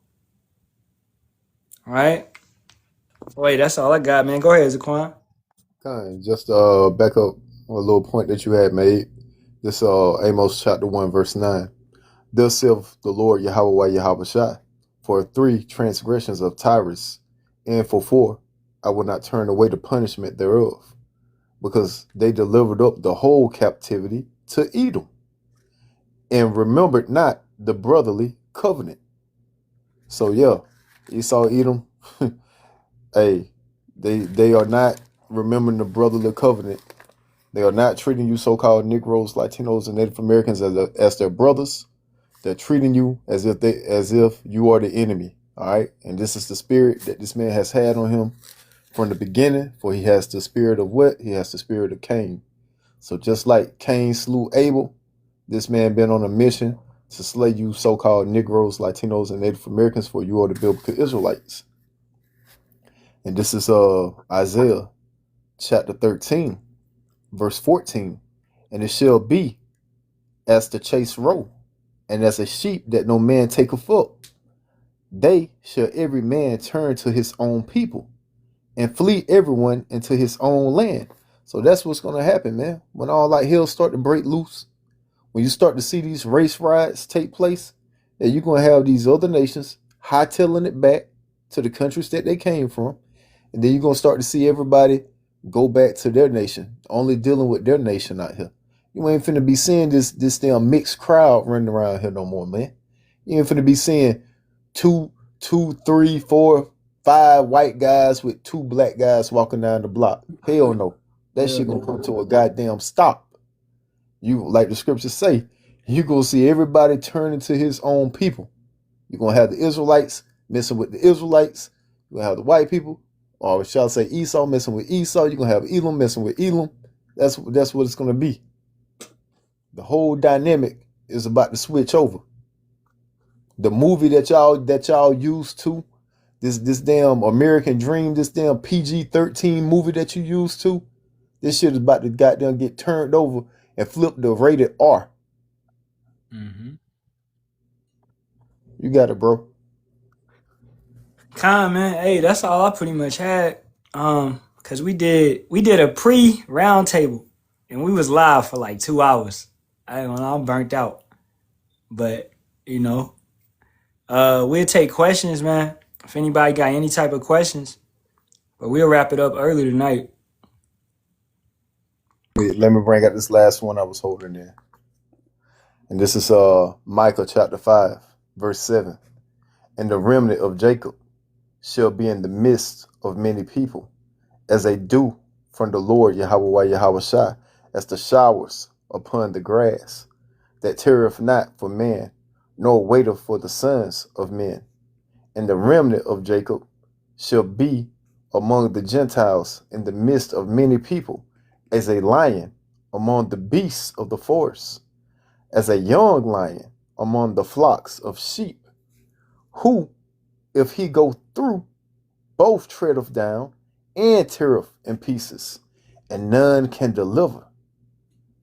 All right? Wait, that's all I got, man. Go ahead, Zaquan. Just back up a little point that you had made. This Amos chapter 1, verse 9. Thus saith the Lord Yahawah Yahawashi, for 3 transgressions of Tyrus, and for 4, I will not turn away the punishment thereof, because they delivered up the whole captivity to Edom, and remembered not the brotherly covenant. So yeah, Esau, Edom, hey, they are not remembering the brotherly covenant. They are not treating you so-called Negroes, Latinos, and Native Americans as their brothers. They're treating you as if you are the enemy. All right, and this is the spirit that this man has had on him from the beginning. For he has the spirit of what? He has the spirit of Cain. So just like Cain slew Abel, this man been on a mission to slay you so-called Negroes, Latinos, and Native Americans, for you are the biblical Israelites. And this is Isaiah chapter 13, verse 14. And it shall be as the chase roe, and as a sheep that no man taketh up. They shall every man turn to his own people, and flee everyone into his own land. So that's what's going to happen, man. When all like hell start to break loose, when you start to see these race riots take place, that you're going to have these other nations hightailing it back to the countries that they came from. And then you're going to start to see everybody go back to their nation, only dealing with their nation out here. You ain't finna be seeing this damn mixed crowd running around here no more, man. You ain't finna be seeing 2, 3, 4, 5 white guys with 2 black guys walking down the block. Hell no. That shit gonna come to a goddamn stop. You, like the scriptures say, you gonna see everybody turning to his own people. You're gonna have the Israelites messing with the Israelites. You're gonna have the white people, or shall I say Esau messing with Esau. You're gonna have Elam messing with Elam. That's what it's gonna be. The whole dynamic is about to switch over. The movie that y'all used to, this damn American Dream, this damn PG-13 movie that you used to, this shit is about to goddamn get turned over, and flip the rated R. Mm-hmm. You got it, bro. Man. Hey, that's all I pretty much had. Cause we did a pre-round table and we was live for like 2 hours. I'm burnt out. But, we'll take questions, man. If anybody got any type of questions. But we'll wrap it up early tonight. Wait, let me bring out this last one I was holding there. And this is Micah chapter 5, verse 7. And the remnant of Jacob shall be in the midst of many people, as a dew from the Lord Yahawah Yahawashi, as the showers upon the grass, that tarrieth not for man, nor waiteth for the sons of men. And the remnant of Jacob shall be among the Gentiles in the midst of many people, as a lion among the beasts of the forest, as a young lion among the flocks of sheep, who, if he go through, both treadeth down and teareth in pieces, and none can deliver.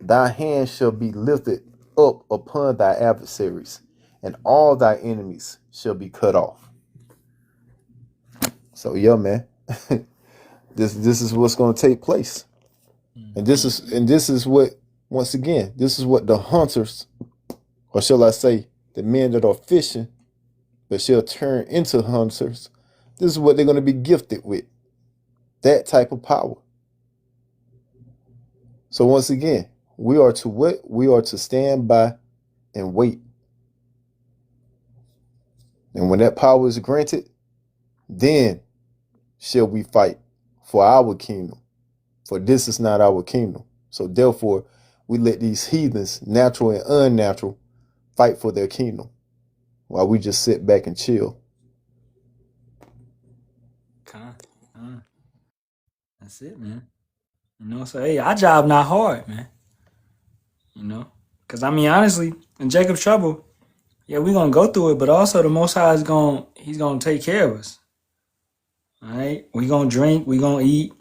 Thy hand shall be lifted up upon thy adversaries, and all thy enemies shall be cut off. So yeah, man, this is what's going to take place, and this is what, once again, this is what the hunters, or shall I say, the men that are fishing, that shall turn into hunters. This is what they're going to be gifted with, that type of power. So once again, we are to what? We are to stand by and wait. And when that power is granted, then shall we fight for our kingdom. For this is not our kingdom. So therefore, we let these heathens, natural and unnatural, fight for their kingdom, while we just sit back and chill. That's it, man. So hey, our job not hard, man. Because honestly, in Jacob's trouble, yeah, we're gonna go through it, but also the Most High he's gonna take care of us. All right, we gonna drink, we gonna eat.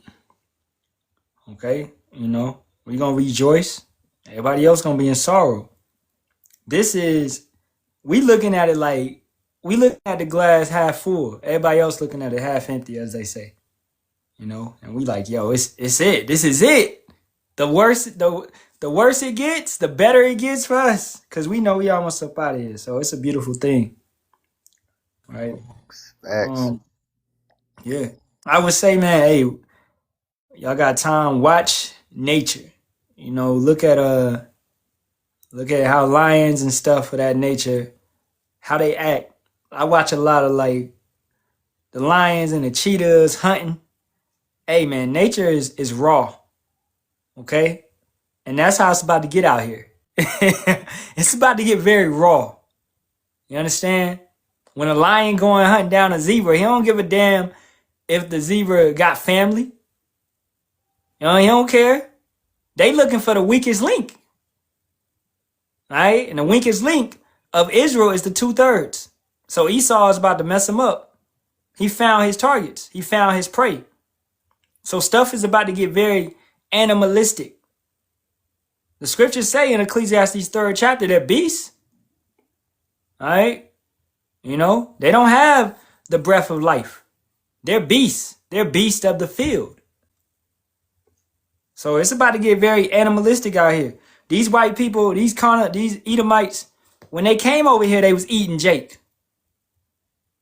Okay, we gonna rejoice. Everybody else gonna be in sorrow. We looking at it like we looking at the glass half full. Everybody else looking at it half empty, as they say. And we like, yo, it's it. This is it. The worse it gets, the better it gets for us. Because we know we almost up out of here. So it's a beautiful thing. Right? Facts. Yeah. I would say, man, hey, y'all got time, watch nature. Look at how lions and stuff of that nature, how they act. I watch a lot of like the lions and the cheetahs hunting. Hey, man, nature is raw, okay? And that's how it's about to get out here. It's about to get very raw. You understand? When a lion going hunting down a zebra, he don't give a damn if the zebra got family. He don't care. They looking for the weakest link, right? And the weakest link of Israel is the 2/3. So Esau is about to mess him up. He found his targets. He found his prey. So stuff is about to get very animalistic. The scriptures say in Ecclesiastes 3rd chapter, they're beasts. All right? They don't have the breath of life. They're beasts. They're beasts of the field. So it's about to get very animalistic out here. These white people, these Edomites, when they came over here, they was eating Jake.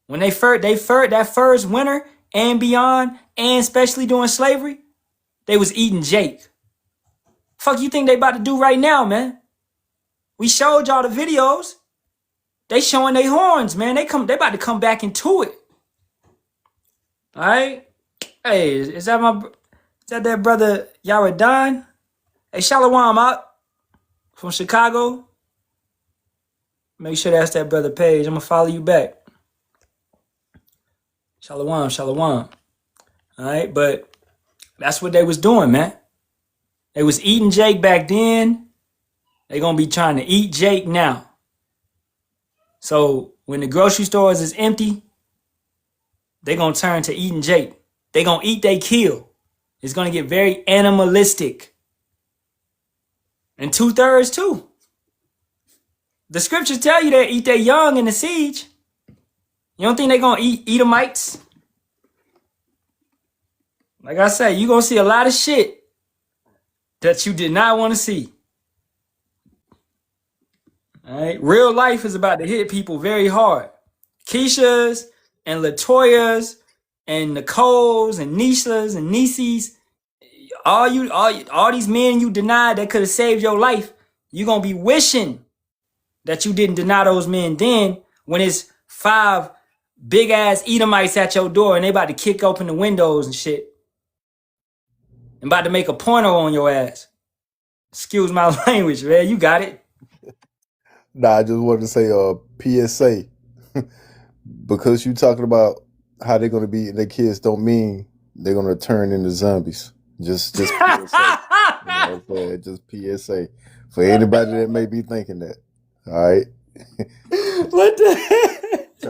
When that first winter and beyond, and especially during slavery, they was eating Jake. Fuck you think they about to do right now, man? We showed y'all the videos. They showing their horns, man. They about to come back into it. All right? Hey, is that brother Yaradon? Hey, Shalawam out from Chicago. Make sure that's that brother Page. I'm gonna follow you back. Shalawam. All right, but that's what they was doing, man. They was eating Jake back then. They gonna be trying to eat Jake now. So when the grocery stores is empty, they gonna turn to eating Jake. They gonna eat they kill. It's gonna get very animalistic. And 2/3 too. The scriptures tell you they eat their young in the siege. You don't think they're going to eat Edomites? Like I said, you're going to see a lot of shit that you did not want to see. All right? Real life is about to hit people very hard. Keisha's and Latoya's and Nicole's and Nisha's and Nisi's, all these men you denied that could have saved your life, you're going to be wishing that you didn't deny those men then when it's 5 big ass Edomites at your door and they about to kick open the windows and shit. And about to make a porno on your ass. Excuse my language, man. You got it. Nah, I just wanted to say PSA. Because you talking about how they're gonna be eating their kids don't mean they're gonna turn into zombies. Just PSA. You know what I'm saying? Just PSA. For anybody that may be thinking that. Alright. What the heck?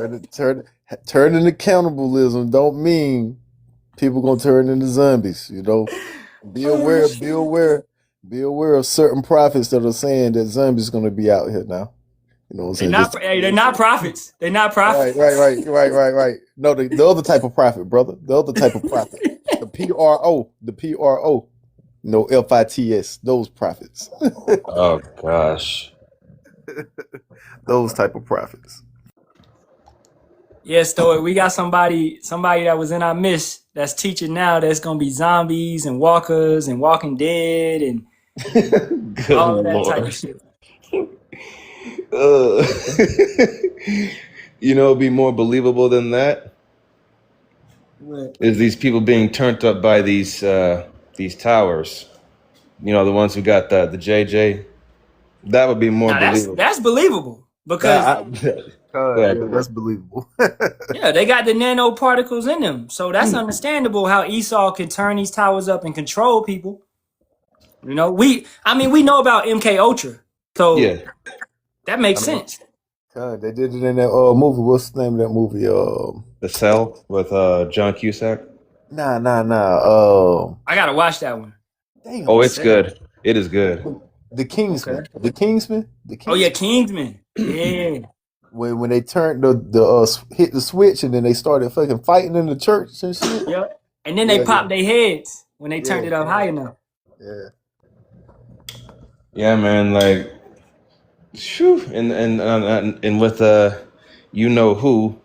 Turning to cannibalism don't mean people gonna turn into zombies, you know. Be aware of certain prophets that are saying that zombies gonna be out here now. You know what I'm saying? They're not prophets. They're not prophets. Right. No, the other type of prophet, brother. The other type of prophet. The PRO. No, FITS. Those prophets. Oh gosh. Those type of prophets. Yes, though we got somebody that was in our midst that's teaching now that's gonna be zombies and walkers and Walking Dead and all that type of shit. You know, it'd be more believable than that. What? Is these people being turned up by these towers? You know, the ones who got the JJ. That would be more believable. That's believable because that's believable. yeah, they got the nanoparticles in them, so that's understandable how Esau can turn these towers up and control people. You know, we know about MK Ultra, so yeah. That makes sense. God, they did it in that movie. What's the name of that movie? The Cell with John Cusack. Nah. I gotta watch that one. Damn, oh, it's good. It is good. The Kingsman. Okay. The Kingsman. Oh yeah, Kingsman. Yeah. When they turned hit the switch and then they started fucking fighting in the church and shit. Yep. And then they popped their heads when they turned it up high enough. Yeah. Yeah, man. Like. Whew. And with you know who,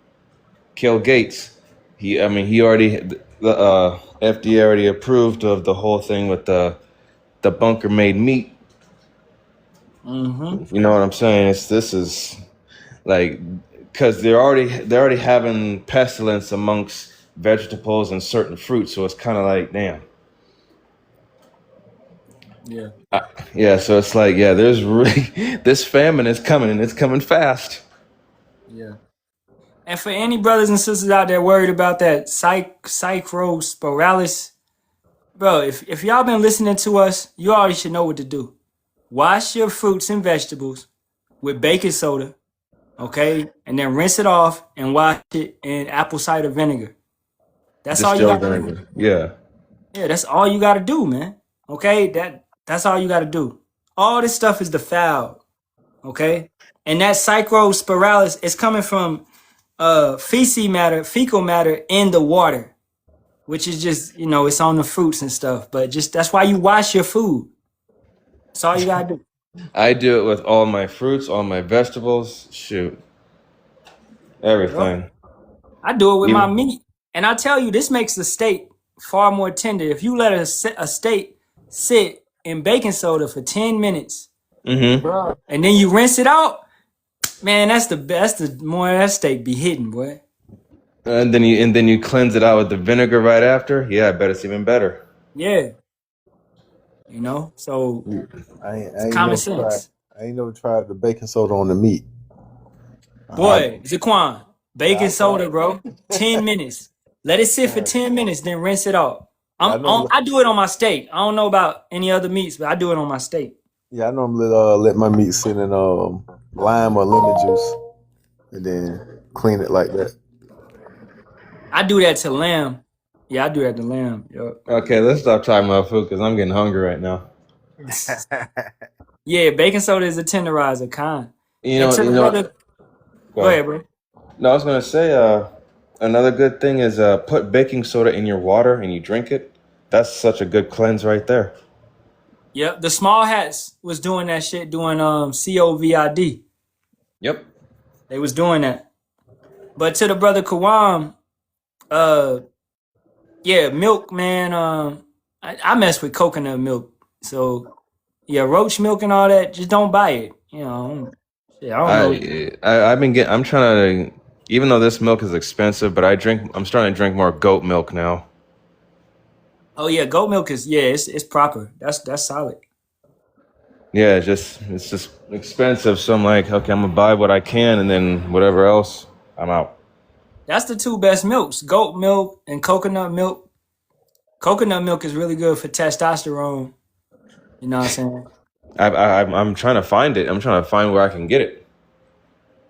Kill Gates, he already the FDA already approved of the whole thing with the bunker made meat. Mm-hmm. You know what I'm saying? This is like because they're already having pestilence amongst vegetables and certain fruits, so it's kind of like damn. Yeah. Yeah, so it's like, yeah, there's really this famine is coming and it's coming fast. Yeah. And for any brothers and sisters out there worried about that psychrospiralis, bro, if y'all been listening to us, you already should know what to do. Wash your fruits and vegetables with baking soda, okay? And then rinse it off and wash it in apple cider vinegar. That's all you got to do. Yeah. Yeah, that's all you got to do, man. Okay? That's all you got to do. All this stuff is defiled, okay? And that psychrospiralis is coming from fecal matter in the water, which is just, it's on the fruits and stuff. But just that's why you wash your food. That's all you got to do. I do it with all my fruits, all my vegetables, shoot. Everything. I do it with my meat. And I tell you, this makes the steak far more tender. If you let a steak sit in baking soda for 10 minutes, bro, and then you rinse it out, man, that's the best. The more that steak be hitting, boy. And then you cleanse it out with the vinegar right after. Yeah, I bet it's even better. Yeah. So I it's common sense. I ain't never tried the baking soda on the meat. Boy, Zaquan, baking soda, bro. 10 minutes. Let it sit for 10 minutes, then rinse it off. I do it on my steak. I don't know about any other meats, but I do it on my steak. Yeah, I normally let my meat sit in lime or lemon juice and then clean it like that. I do that to lamb. Yeah, I do that to lamb. Yep. Okay, let's stop talking about food because I'm getting hungry right now. Yeah, baking soda is a tenderizer, kind. You And know, to you the know. brother, Go go ahead. ahead, bro. No, I was gonna say, another good thing is put baking soda in your water and you drink it. That's such a good cleanse right there. Yep, the small hats was doing that shit doing COVID. Yep. They was doing that. But to the brother Kawam, uh, yeah, milk, man. I mess with coconut milk, so yeah, roach milk and all that. Just don't buy it. You know, yeah, I don't know. I've been getting. I'm trying to. Even though this milk is expensive, but I'm starting to drink more goat milk now. Oh yeah, goat milk is it's proper. That's solid. Yeah, it's just expensive. So I'm like, okay, I'm gonna buy what I can, and then whatever else, I'm out. That's the two best milks: goat milk and coconut milk. Coconut milk is really good for testosterone. You know what I'm saying? I'm trying to find it. I'm trying to find where I can get it.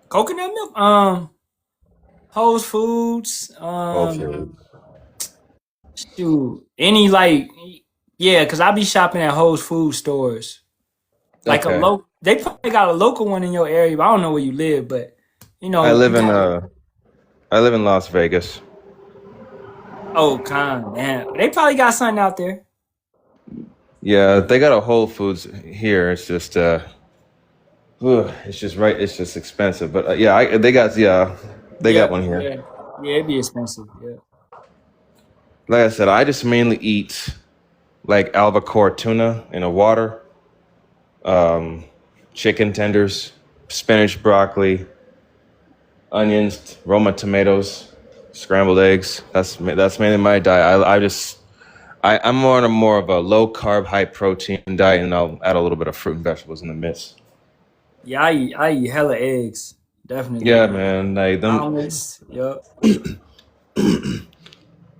Coconut milk, Whole Foods, Hopefully. shoot, any like, yeah, cause I be shopping at Whole Food stores. Like Okay. they probably got a local one in your area, but I don't know where you live. But you know, I you live in got I live in Las Vegas. man, they probably got something out there. Yeah, they got a Whole Foods here. It's just it's just right. It's just expensive. But they got they got Yeah, one here. yeah, it'd be expensive. Yeah, Like I said, I just mainly eat like albacore tuna in a water, chicken tenders, spinach, broccoli, onions, Roma tomatoes, scrambled eggs. That's mainly my diet. I'm more of a low carb, high protein diet, and I'll add a little bit of fruit and vegetables in the midst. yeah, I eat hella eggs, definitely. Yeah, man. Like them. Omelets, yep.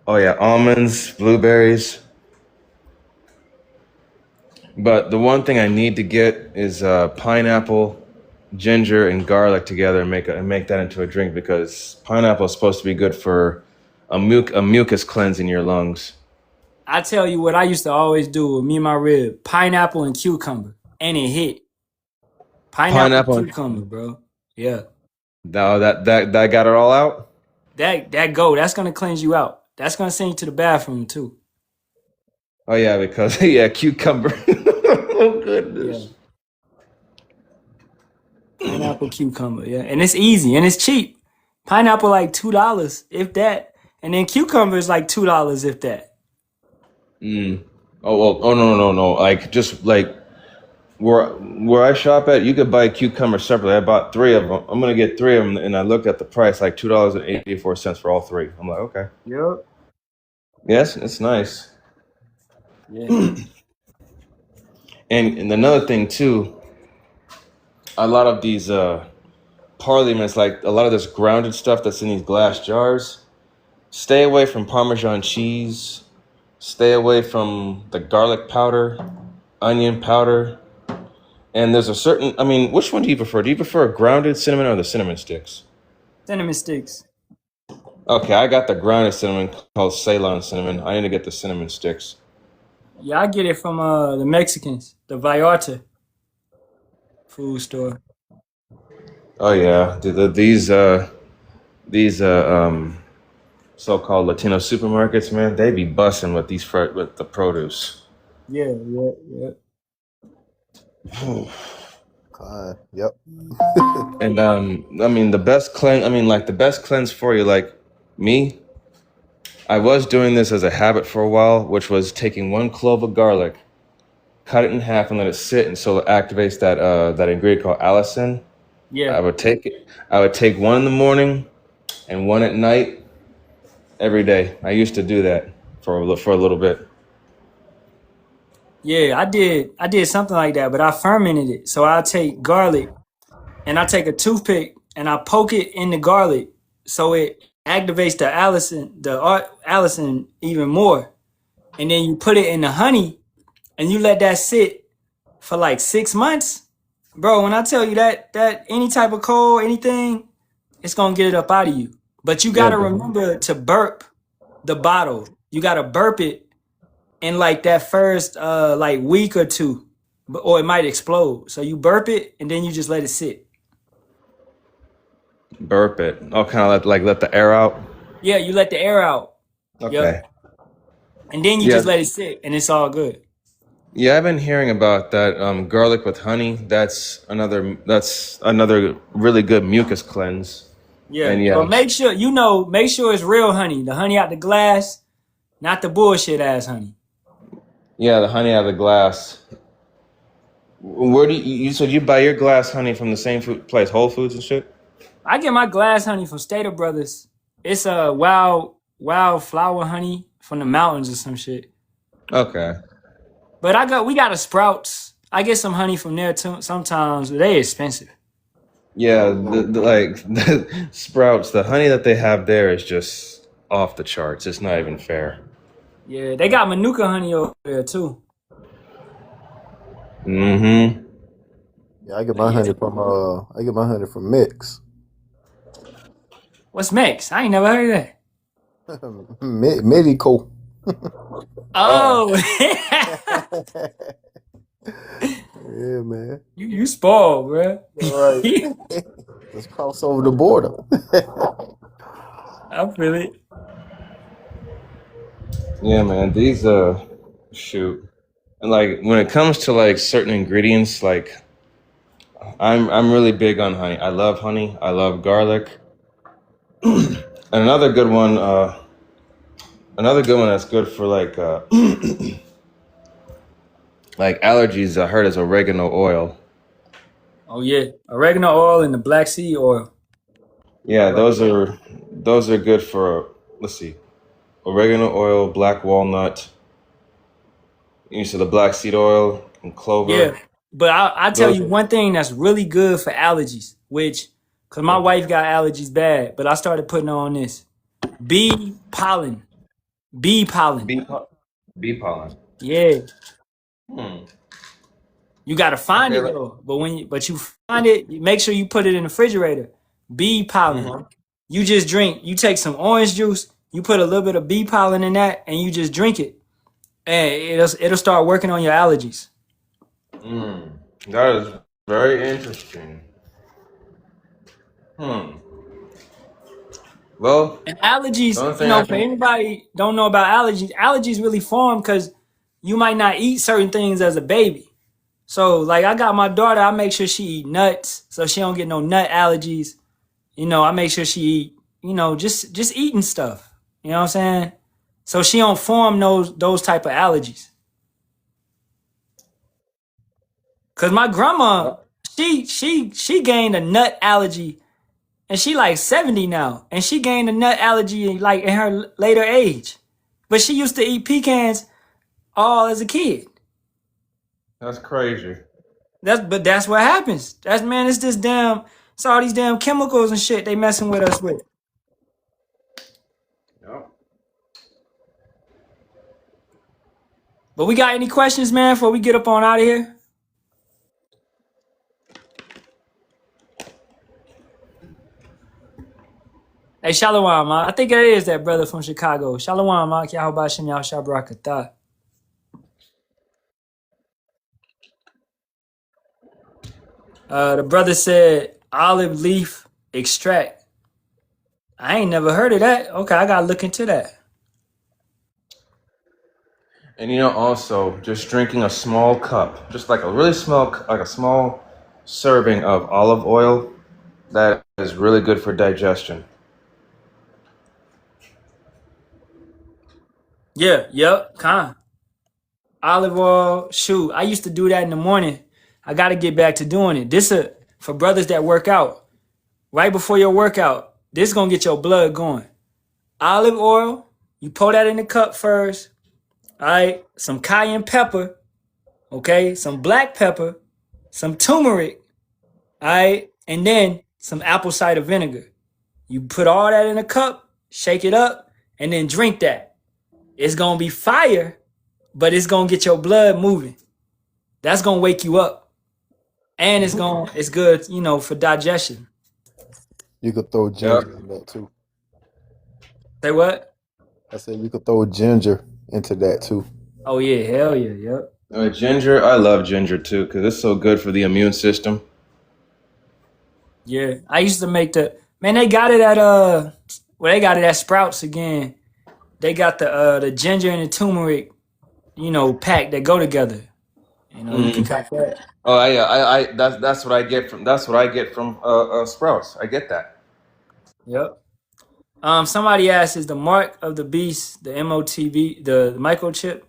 Oh yeah, almonds, blueberries. But the one thing I need to get is pineapple, ginger, and garlic together and make that into a drink because pineapple is supposed to be good for a mucus cleanse in your lungs. I tell you what I used to always do with me and my rib: pineapple and cucumber, and it hit. Pineapple and Pineapple. cucumber, bro. Yeah, No, that got it all out. that's gonna cleanse you out. That's gonna send you to the bathroom too. Oh yeah, because yeah, cucumber. Oh Yeah, goodness. pineapple cucumber. Yeah, and it's easy and it's cheap. Pineapple like $2 if that, and then cucumber is like $2 if that. Mm. Oh no. Like just like where I shop at, you could buy cucumber separately. I bought three of them. I'm gonna get three of them, and I looked at the price, like $2.84 for all three. I'm like, okay, Yep. yes, it's nice. Yeah. And another thing too, a lot of these parliaments, like a lot of this grounded stuff that's in these glass jars. Stay away from Parmesan cheese. Stay away from the garlic powder, onion powder. And there's a certain, I mean, which one do you prefer? Do you prefer grounded cinnamon or the cinnamon sticks? Cinnamon sticks. Okay, I got the grounded cinnamon called Ceylon cinnamon. I need to get the cinnamon sticks. Yeah, I get it from the Mexicans, the Vallarta food store. Oh yeah, these so-called Latino supermarkets, man, they be busting with with the produce. Yeah. Yep. And I mean the best cleanse for you, like me, I was doing this as a habit for a while, which was taking one clove of garlic, cut it in half, and let it sit, and so it activates that ingredient called allicin. Yeah. I would take one in the morning and one at night every day. I used to do that for a little bit. Yeah, I did something like that, but I fermented it. So I take garlic and I take a toothpick and I poke it in the garlic so it activates the allicin even more. And then you put it in the honey and you let that sit for like 6 months. Bro, when I tell you that any type of cold, anything, it's gonna get it up out of you. But you Yeah, gotta bro. remember to burp the bottle. You gotta burp it in like that first like week or two or it might explode. So you burp it and then you just let it sit. Burp it. Oh, kind of let the air out. Yeah, you let the air out. Okay. Yep. And then you just let it sit, and it's all good. Yeah, I've been hearing about that. Garlic with honey. That's another really good mucus cleanse. Yeah. And yeah. But make sure it's real honey. The honey out the glass, not the bullshit ass honey. Yeah, the honey out of the glass. Where do you said you buy your glass honey from the same place, Whole Foods and shit? I get my glass honey from Stater Brothers. It's a wild flower honey from the mountains or some shit. Okay. But we got a Sprouts. I get some honey from there too sometimes, but they expensive. Yeah, the Sprouts, the honey that they have there is just off the charts. It's not even fair. Yeah, they got Manuka honey over there too. Yeah, I get my honey from Mix. What's Mix? I ain't never heard of that. Medico. Oh. Yeah, man. You spoiled, bro. Right. Let's cross over the border. I feel it. Yeah, man. These shoot. And like when it comes to like certain ingredients, like I'm really big on honey. I love honey. I love garlic. And another good one that's good for like like allergies, I heard, is oregano oil. Oh yeah, oregano oil and the black seed oil. Yeah, those are good for, let's see, oregano oil, black walnut. You said the black seed oil and clover. Yeah, but I tell you one thing that's really good for allergies, because my wife got allergies bad, but I started putting on this. Bee pollen. Bee pollen. Bee pollen. Yeah. You gotta find it though. But you find it, make sure you put it in the refrigerator. Bee pollen. You just drink. You take some orange juice. You put a little bit of bee pollen in that, and you just drink it, and it'll start working on your allergies. That is very interesting. Well, and allergies, for anybody don't know about allergies really form because you might not eat certain things as a baby. So, like, I got my daughter, I make sure she eat nuts so she don't get no nut allergies. I make sure she eat, just eating stuff. You know what I'm saying? So she don't form those type of allergies. Cause my grandma, she gained a nut allergy, and she like 70 now, and she gained a nut allergy like in her later age, but she used to eat pecans all as a kid. That's crazy. That's what happens. It's all these damn chemicals and shit they messing with us with. Yep. But we got any questions, man, before we get up on out of here? Hey, Shalawam, I think that is that brother from Chicago. Shalawam, Bahasham, Yasharahla. The brother said olive leaf extract. I ain't never heard of that. Okay, I gotta look into that. And also just drinking a small cup, just like a really small, like a small serving of olive oil, that is really good for digestion. Yeah, yep, olive oil, shoot. I used to do that in the morning. I got to get back to doing it. This for brothers that work out. Right before your workout, this is going to get your blood going. Olive oil, you pour that in the cup first. All right, some cayenne pepper, okay, some black pepper, some turmeric, all right, and then some apple cider vinegar. You put all that in a cup, shake it up, and then drink that. It's going to be fire, but it's going to get your blood moving. That's going to wake you up. And it's good, for digestion. You could throw ginger in that too. Say what? I said you could throw ginger into that too. Oh yeah, hell yeah, yep. Ginger, I love ginger too because it's so good for the immune system. Yeah, I used to make man. They got it at they got it at Sprouts again. They got the ginger and the turmeric, pack that go together. You can pack that. Oh, that's what I get from Sprouts. I get that. Yep. Somebody asked, is the mark of the beast the MOTB, the microchip?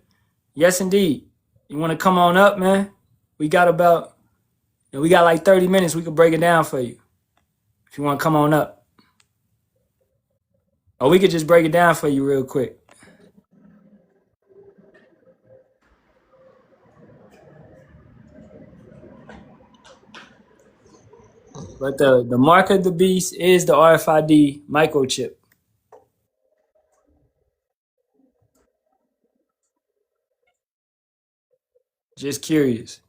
Yes, indeed. You want to come on up, man? We got like 30 minutes. We could break it down for you if you want to come on up. Or we could just break it down for you real quick. But the mark of the beast is the RFID microchip. Just curious.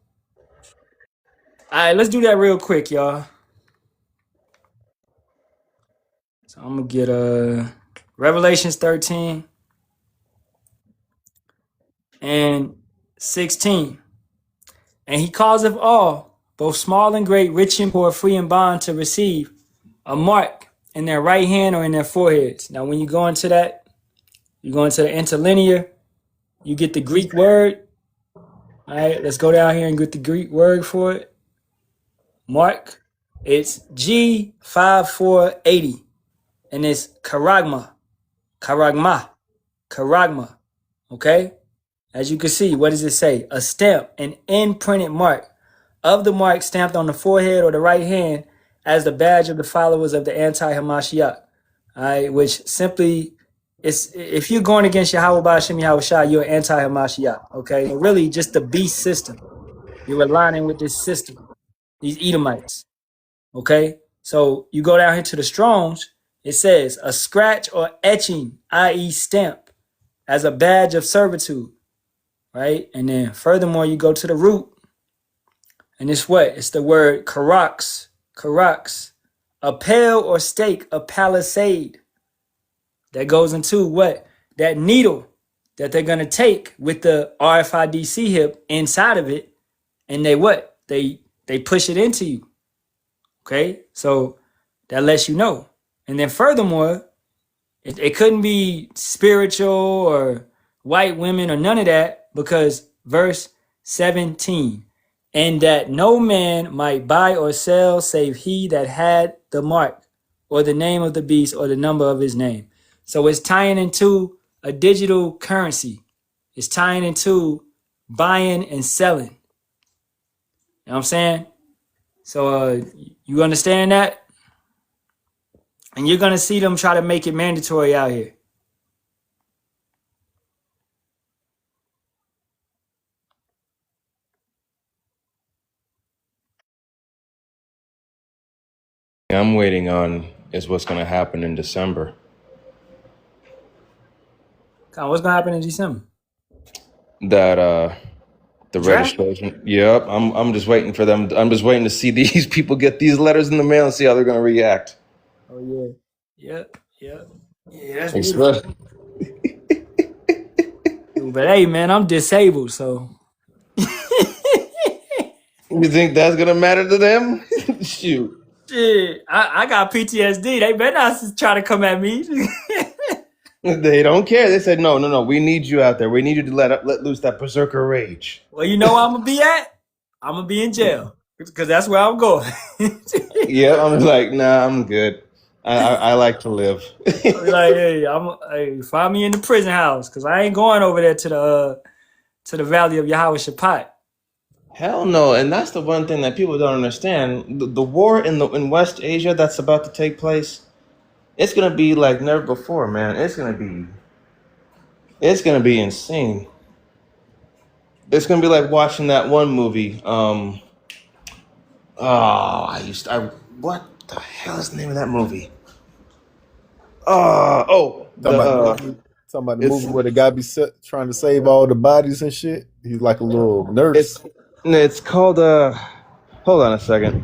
All right, let's do that real quick, y'all. So I'm going to get Revelations 13 and 16. And he causeth all, both small and great, rich and poor, free and bond, to receive a mark in their right hand or in their foreheads. Now, when you go into that, you go into the interlinear, you get the Greek word. All right, let's go down here and get the Greek word for it. Mark. It's G5480. And it's karagma. Okay? As you can see, what does it say? A stamp, an imprinted mark of the mark stamped on the forehead or the right hand as the badge of the followers of the anti-Hamashiach. All right, which simply is, if you're going against Yahawah, Bahasham, Yahawashi, you're anti-Hamashiach. Okay? So really just the beast system. You're aligning with this system, these Edomites. Okay? So you go down here to the Strongs, it says a scratch or etching, i.e. stamp, as a badge of servitude. Right? And then furthermore, you go to the root, and it's what? It's the word karax, a pale or stake, a palisade. That goes into what? That needle that they're going to take with the RFID C-hip inside of it, and they what? They push it into you. Okay? So that lets you know. And then furthermore, it couldn't be spiritual or white women or none of that, because verse 17, and that no man might buy or sell save he that had the mark or the name of the beast or the number of his name. So it's tying into a digital currency. It's tying into buying and selling. You know what I'm saying? So you understand that? And you're going to see them try to make it mandatory out here. I'm waiting on is what's going to happen in December. What's going to happen in December? That the Draft? registration. Yep, I'm just waiting for them. I'm just waiting to see these people get these letters in the mail and see how they're going to react. Oh yeah. Yep. Yeah, that's beautiful. But hey, man, I'm disabled, so. You think that's gonna matter to them? Shoot. Shit, I got PTSD. They better not try to come at me. They don't care. They said, no. We need you out there. We need you to let loose that berserker rage. Well, you know where I'm gonna be at? I'm gonna be in jail because that's where I'm going. Yeah, I'm like, nah, I'm good. I like to live. Like, hey, find me in the prison house because I ain't going over there to the valley of Yahawah. Hell no, and that's the one thing that people don't understand. The war in West Asia that's about to take place, it's gonna be like never before, man. It's gonna be insane. It's gonna be like watching that one movie. What the hell is the name of that movie? Talking about the movie where the guy be trying to save all the bodies and shit. He's like a little nurse. It's called hold on a second.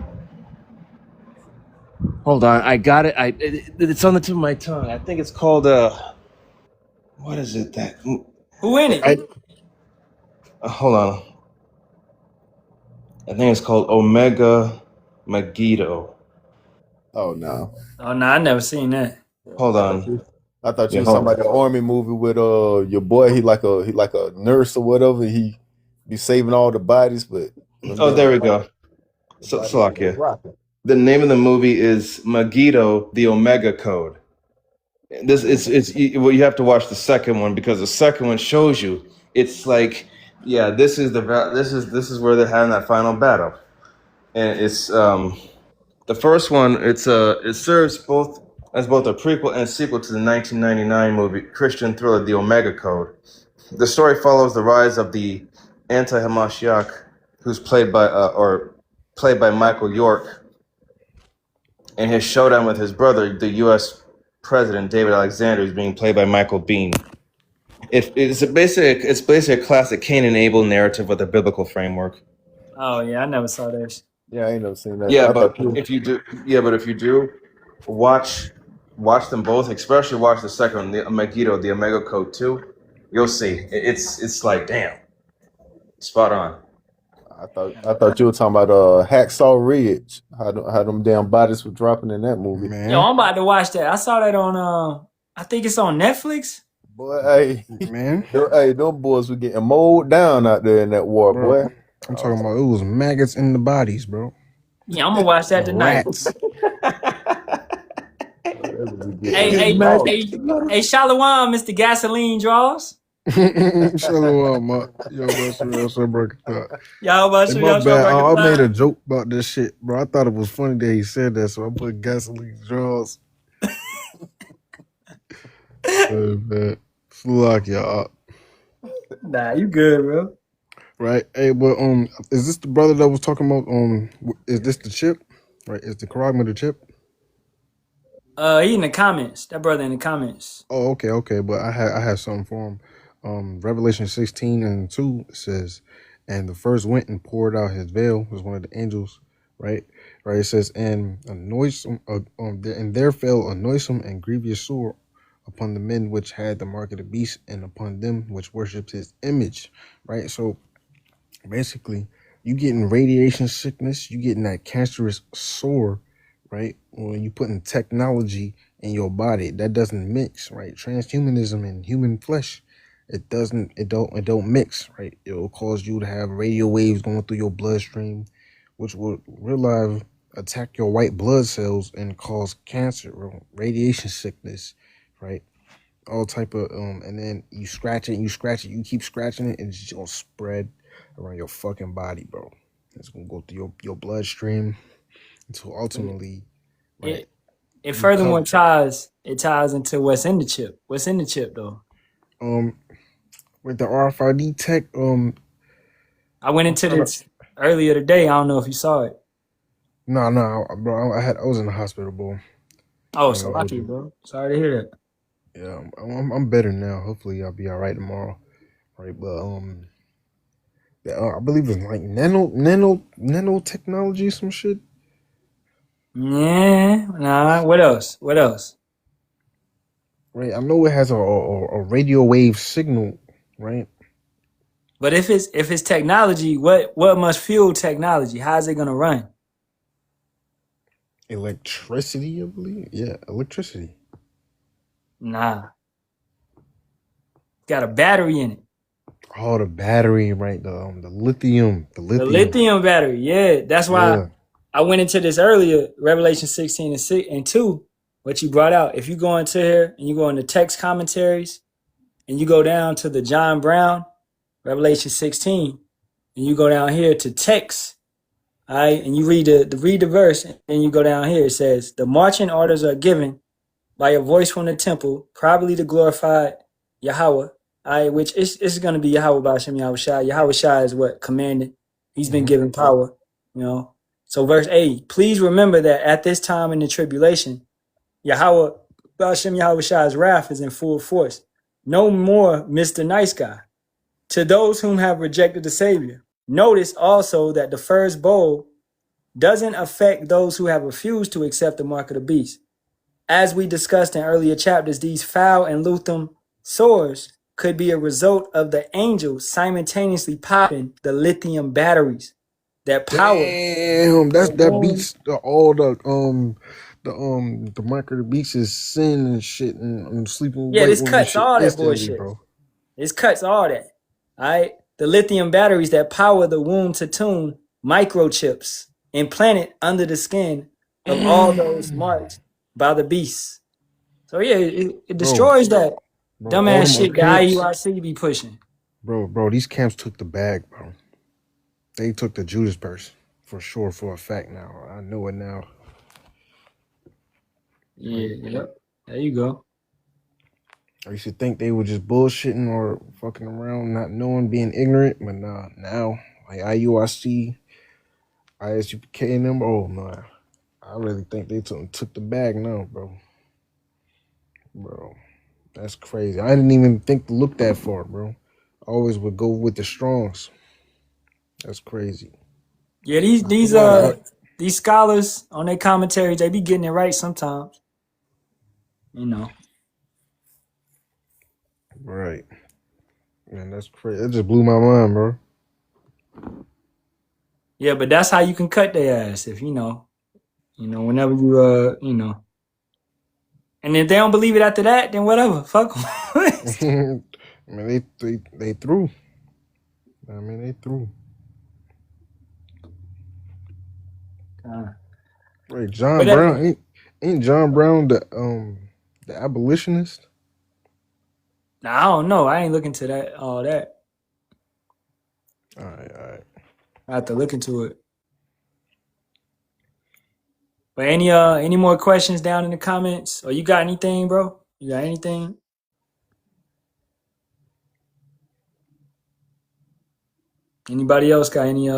Hold on, I got it. It's on the tip of my tongue. I think it's called what is it that? Who in it? Hold on. I think it's called Omega Megiddo. Oh no. Oh no, I never seen that. Hold I thought on. you, I thought you Yeah, was hold talking on. about the army movie with your boy. He like a nurse or whatever. He be saving all the bodies, but them Oh, damn there we go. the So, bodies be Salakia. rocking. The name of the movie is Megiddo, the Omega Code. This well, you have to watch the second one because the second one shows you. It's like, yeah, this is where they're having that final battle, and it's the first one. It serves both as both a prequel and sequel to the 1999 movie Christian thriller The Omega Code. The story follows the rise of the anti-Hamashiach, who's played by Michael York, and his showdown with his brother, the U.S. President David Alexander, is being played by Michael Biehn. It's basically a classic Cain and Abel narrative with a biblical framework. Oh yeah, I never saw that. Yeah, I ain't never seen that. Yeah, I but thought you. if you do, watch them both. Especially watch the second one, the Megiddo, the Omega Code 2. You'll see. It's like damn, spot on. I thought you were talking about Hacksaw Ridge. How them damn bodies were dropping in that movie. Yo, I'm about to watch that. I saw that on I think it's on Netflix. Boy, hey, man. Hey, them boys were getting mowed down out there in that war, Bro, boy. I'm talking about it was maggots in the bodies, bro. Yeah, I'm gonna watch that tonight. Rats. Hey, Shalawam, Mr. Gasoline Draws. Shalawam, yo, Yahawashi, my bad. I made a joke about this shit, bro. I thought it was funny that he said that, so I put gasoline draws. Man. Fuck y'all. Nah, you good, bro. Right. Hey, but is this the brother that was talking about is this the chip? Right? Is the Karagma the chip? He in the comments. That brother in the comments. Oh, okay. But I had something for him. Revelation 16:2 says, and the first went and poured out his veil, was one of the angels, right? Right. It says, and a noisome and there fell a noisome and grievous sore upon the men which had the mark of the beast, and upon them which worshipped his image. Right. So basically, you getting radiation sickness, you getting that cancerous sore, right? When you putting technology in your body, that doesn't mix, right? Transhumanism and human flesh, it don't mix, right? It will cause you to have radio waves going through your bloodstream, which will real life attack your white blood cells and cause cancer, radiation sickness, right? All type of and then you scratch it, you keep scratching it, and it's just gonna spread around your fucking body, bro. It's gonna go through your bloodstream until ultimately, right? It furthermore ties into what's in the chip. What's in the chip though? With the RFID tech, I went into this earlier today. I don't know if you saw it. No, bro. I was in the hospital, bro. Oh, so lucky, bro. Sorry to hear that. Yeah, I'm better now. Hopefully, I'll be all right tomorrow. Right, but I believe it's like nanotechnology, some shit. Yeah, nah. What else? Right, I know it has a radio wave signal, right? But if it's technology, what must fuel technology? How's it gonna run? Electricity, I believe. Yeah, electricity. Nah. Got a battery in it. Oh, the battery, right? The lithium. The lithium battery. Yeah, that's why I went into this earlier. Revelation 16:2. What you brought out. If you go into here and you go into text commentaries, and you go down to the John Brown, Revelation 16, and you go down here to text, all right, and you read the verse, and then you go down here. It says, the marching orders are given by a voice from the temple, probably the glorified Yahawah, all right, which is going to be Yahawah Bahasham Yahawashi. Yahawashi is what commanded. He's been given power, you know. So verse 8, please remember that at this time in the tribulation, Yahawah Bahasham Yahawashi's wrath is in full force. No more Mr. Nice Guy. To those whom have rejected the Savior, notice also that the first bowl doesn't affect those who have refused to accept the mark of the beast. As we discussed in earlier chapters, these foul and loathsome sores could be a result of the angels simultaneously popping the lithium batteries. that power. Damn, that beats all the marker of the beats is sin and shit and sleeping with Yeah, white this women and cuts shit all that instantly, bullshit. bro. This cuts all that. All right. The lithium batteries that power the womb to tune microchips implanted under the skin of all those marked by the beast. So yeah, it Bro, destroys that all dumbass them shit that camps, IUIC be pushing. bro, these camps took the bag, bro. They took the Judas purse for sure, for a fact. Now I know it now. Yeah, there you go. I used to think they were just bullshitting or fucking around, not knowing, being ignorant, but nah, now like IUIC, ISUPK and them. Oh no, I really think they took the bag now, bro. Bro, that's crazy. I didn't even think to look that far, bro. I always would go with the strongs. That's crazy. Yeah, these scholars on their commentaries, they be getting it right sometimes. You know. Right. Man, that's crazy. That just blew my mind, bro. Yeah, but that's how you can cut their ass if whenever you and if they don't believe it after that, then whatever, fuck them. I mean, they threw. I mean, they threw. Wait, John Brown ain't John Brown the abolitionist? Nah, I don't know. I ain't looking to all that. All right. I have to look into it. But any more questions down in the comments? Or you got anything, bro? You got anything? Anybody else got any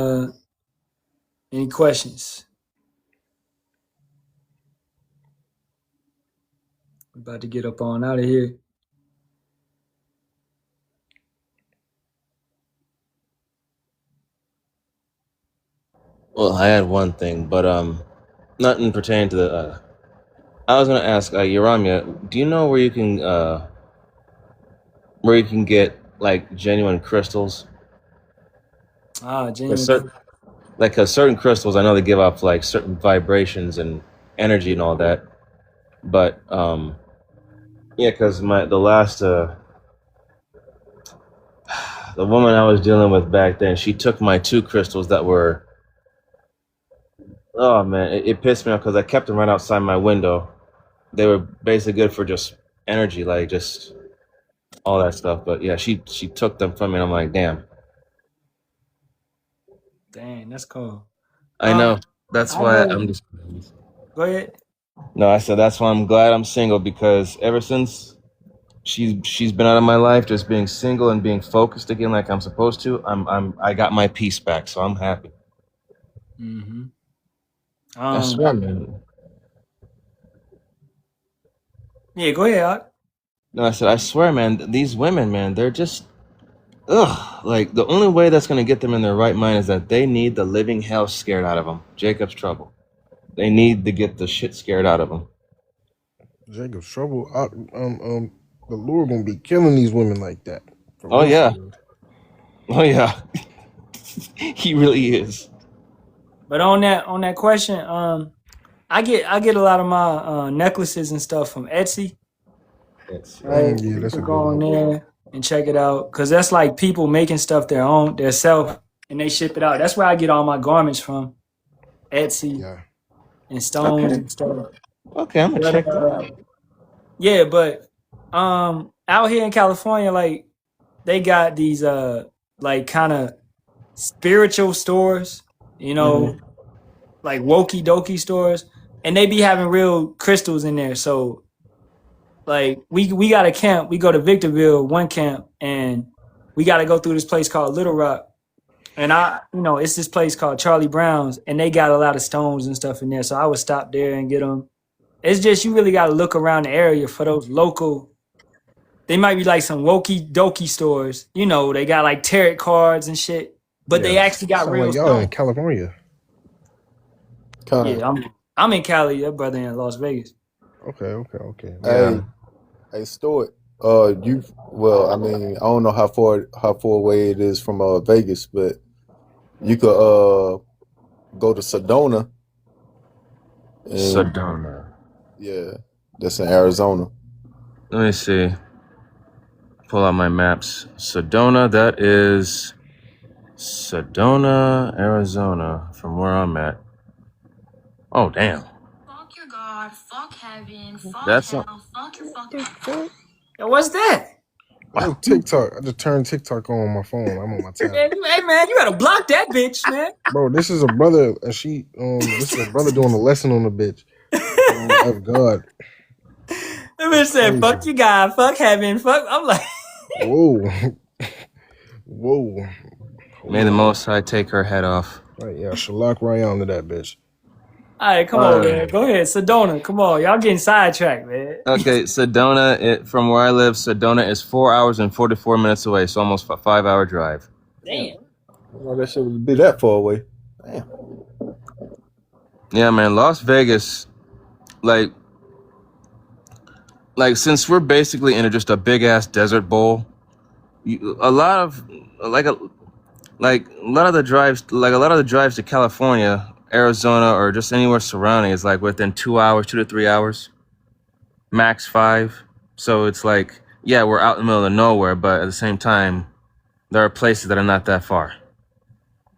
questions? We're about to get up on out of here. Well, I had one thing, but nothing pertaining to the. I was gonna ask Yaramia, do you know where you can get like genuine crystals? Genuine. Cause certain crystals, I know they give off like certain vibrations and energy and all that, but yeah, cause the woman I was dealing with back then, she took my 2 crystals that were. Oh man, it pissed me off because I kept them right outside my window. They were basically good for just energy, like just all that stuff. But yeah, she took them from me, and I'm like, damn. Dang, that's cool. I know. That's why I'm just. Go ahead. No, I said that's why I'm glad I'm single, because ever since she's been out of my life, just being single and being focused again like I'm supposed to, I got my peace back, so I'm happy. Mm-hmm. I swear, man. Yeah, go ahead. No, I said I swear, man. These women, man, they're just like the only way that's gonna get them in their right mind is that they need the living hell scared out of them. Jacob's trouble. They need to get the shit scared out of them. Jacob's trouble. The Lord gonna be killing these women like that. Oh yeah. Oh yeah. He really is. But on that question, I get a lot of my necklaces and stuff from Etsy. Right? Yeah, that's a good go on one. there and check it out, because that's like people making stuff their self, and they ship it out. That's where I get all my garments from, Etsy and Stones and stuff. Okay, I'm gonna check that out. Yeah, but out here in California, like they got these like kind of spiritual stores, like wokey dokey stores, and they be having real crystals in there. So like we got a camp, we go to Victorville, one camp, and we got to go through this place called Little Rock, and it's this place called Charlie Brown's, and they got a lot of stones and stuff in there. So I would stop there and get them. It's just you really got to look around the area for those local. They might be like some wokey dokey stores, they got like tarot cards and shit, but they actually got real like y'all in California. Yeah, I'm in Cali. Your brother in Las Vegas. Okay. Hey, Stuart. I mean, I don't know how far away it is from Vegas, but you could go to Sedona. And, Sedona. yeah, that's in Arizona. Let me see. Pull out my maps. Sedona, that is Sedona, Arizona, from where I'm at. Oh, damn. Fuck your God, fuck heaven, fuck That's hell, fuck your fucking... Yo, what's that? Oh, TikTok. I just turned TikTok on my phone. I'm on my tab. Hey man, you gotta block that bitch, man. Bro, this is a brother, and this is a brother doing a lesson on the bitch. Of God. That bitch said, "Fuck you, God, fuck heaven, fuck." I'm like, whoa, whoa. May the Most High take her head off. Right, yeah, shalak right onto that bitch. all right, come on, man. Go ahead, Sedona. Come on, y'all getting sidetracked, man. Okay, Sedona, from where I live, Sedona is 4 hours and 44 minutes away, so almost a 5-hour drive. Damn. Well, that shit would be that far away. Damn. Yeah, man, Las Vegas, like since we're basically in just a big ass desert bowl, a lot of the drives to California, Arizona, or just anywhere surrounding is like within 2 hours, 2 to 3 hours, max 5. So it's like, yeah, we're out in the middle of nowhere, but at the same time, there are places that are not that far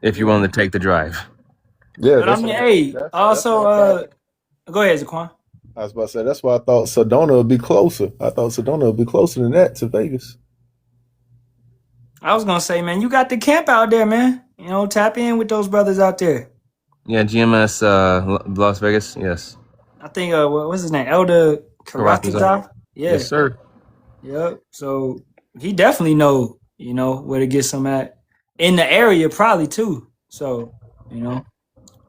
if you're willing to take the drive. Yeah, but I mean, hey, also, go ahead, Zaquan. I was about to say, that's why I thought Sedona would be closer. I thought Sedona would be closer than that to Vegas. I was gonna say, man, you got the camp out there, man. You know, tap in with those brothers out there. Yeah, GMS Las Vegas, yes. I think, what's his name? Elder Karatazar? Yeah. Yes, sir. Yep. So he definitely know, where to get some at. In the area, probably, too. So,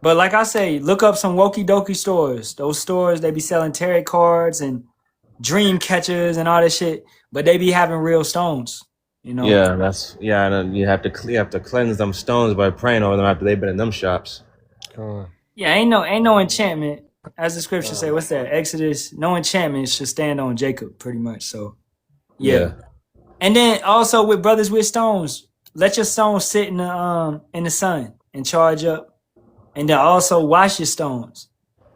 But like I say, look up some Wokie Dokie stores. Those stores, they be selling tarot cards and dream catchers and all that shit. But they be having real stones, Yeah, and you have to cleanse them stones by praying over them after they've been in them shops. Yeah, ain't no enchantment. As the scripture say, what's that? Exodus, no enchantment should stand on Jacob, pretty much. So, yeah. And then also with brothers with stones, let your stones sit in the sun and charge up. And then also wash your stones.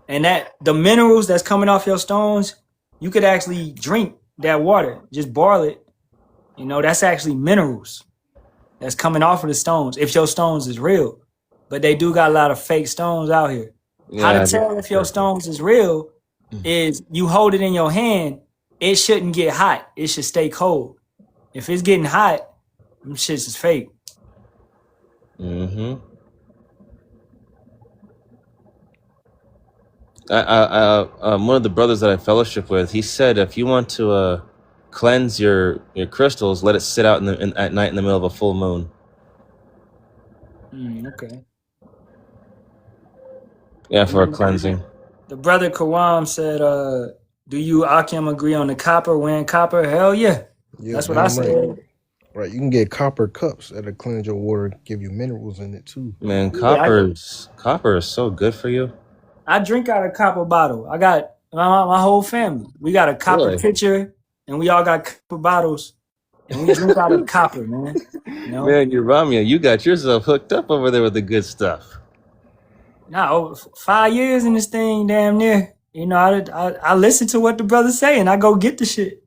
And that the minerals that's coming off your stones, you could actually drink that water. Just boil it. That's actually minerals that's coming off of the stones. If your stones is real. But they do got a lot of fake stones out here. Yeah, how to tell if your stones is real is you hold it in your hand, it shouldn't get hot. It should stay cold. If it's getting hot, them shits is fake. Mm-hmm. One of the brothers that I fellowship with, he said if you want to cleanse your crystals, let it sit out at night in the middle of a full moon. Okay. Yeah, for a cleansing. The brother Kawam said, do you, Akim, agree on the copper, wearing copper? Hell yeah. That's what I said. Right, you can get copper cups that'll cleanse your water, give you minerals in it too. Man, copper is so good for you. I drink out of a copper bottle. I got my whole family. We got a copper pitcher, and we all got copper bottles, and we drink out of copper, man. Man, Ramya, you got yourself hooked up over there with the good stuff. Nah, 5 years in this thing, damn near. I listen to what the brothers say, and I go get the shit.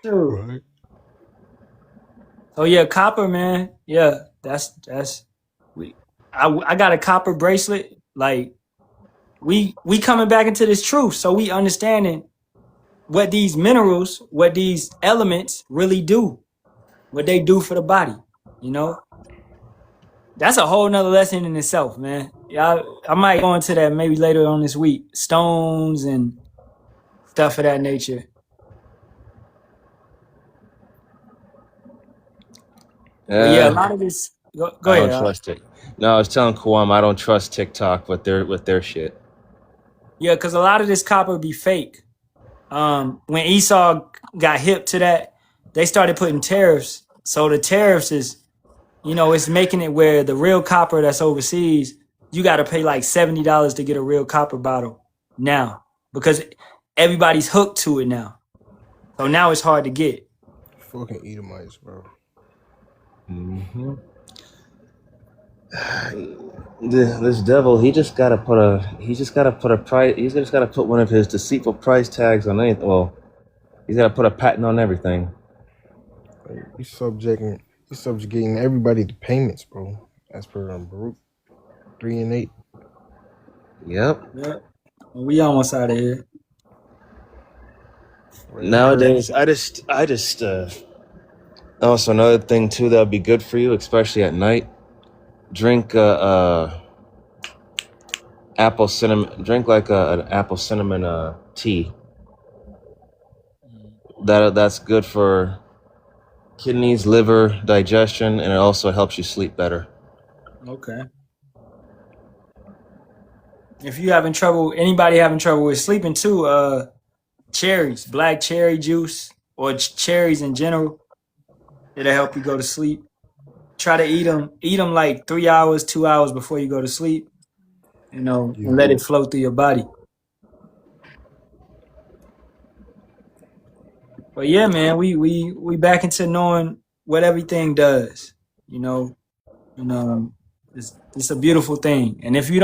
Right. So yeah, copper, man. Yeah, that's I got a copper bracelet. Like we coming back into this truth, so we understanding what these minerals, what these elements really do, what they do for the body. That's a whole nother lesson in itself, man. Yeah, I might go into that maybe later on this week. Stones and stuff of that nature. Yeah, a lot of this. Go ahead. I don't trust it. No, I was telling Kawam I don't trust TikTok with their shit. Yeah, because a lot of this copper be fake. When Esau got hip to that, they started putting tariffs. So the tariffs is, it's making it where the real copper that's overseas, you got to pay like $70 to get a real copper bottle now because everybody's hooked to it now. So now it's hard to get. Fucking Edomites, bro. Mm-hmm. This devil, he just gotta put a price. He's just gotta put one of his deceitful price tags on anything. Well, he's gotta put a patent on everything. He's subjugating everybody to payments, bro. As per Baruch 3 and 8. Yep. Yep. We almost out of here. Right, Nowadays, also another thing too that would be good for you, especially at night. Drink apple cinnamon. Drink like an apple cinnamon tea. That's good for kidneys, liver, digestion, and it also helps you sleep better. Okay. If you anybody having trouble with sleeping too, cherries, black cherry juice, or cherries in general, it'll help you go to sleep. Try to eat them like 3 hours, 2 hours before you go to sleep, and let it flow through your body. But yeah, man, we back into knowing what everything does, it's a beautiful thing. And if you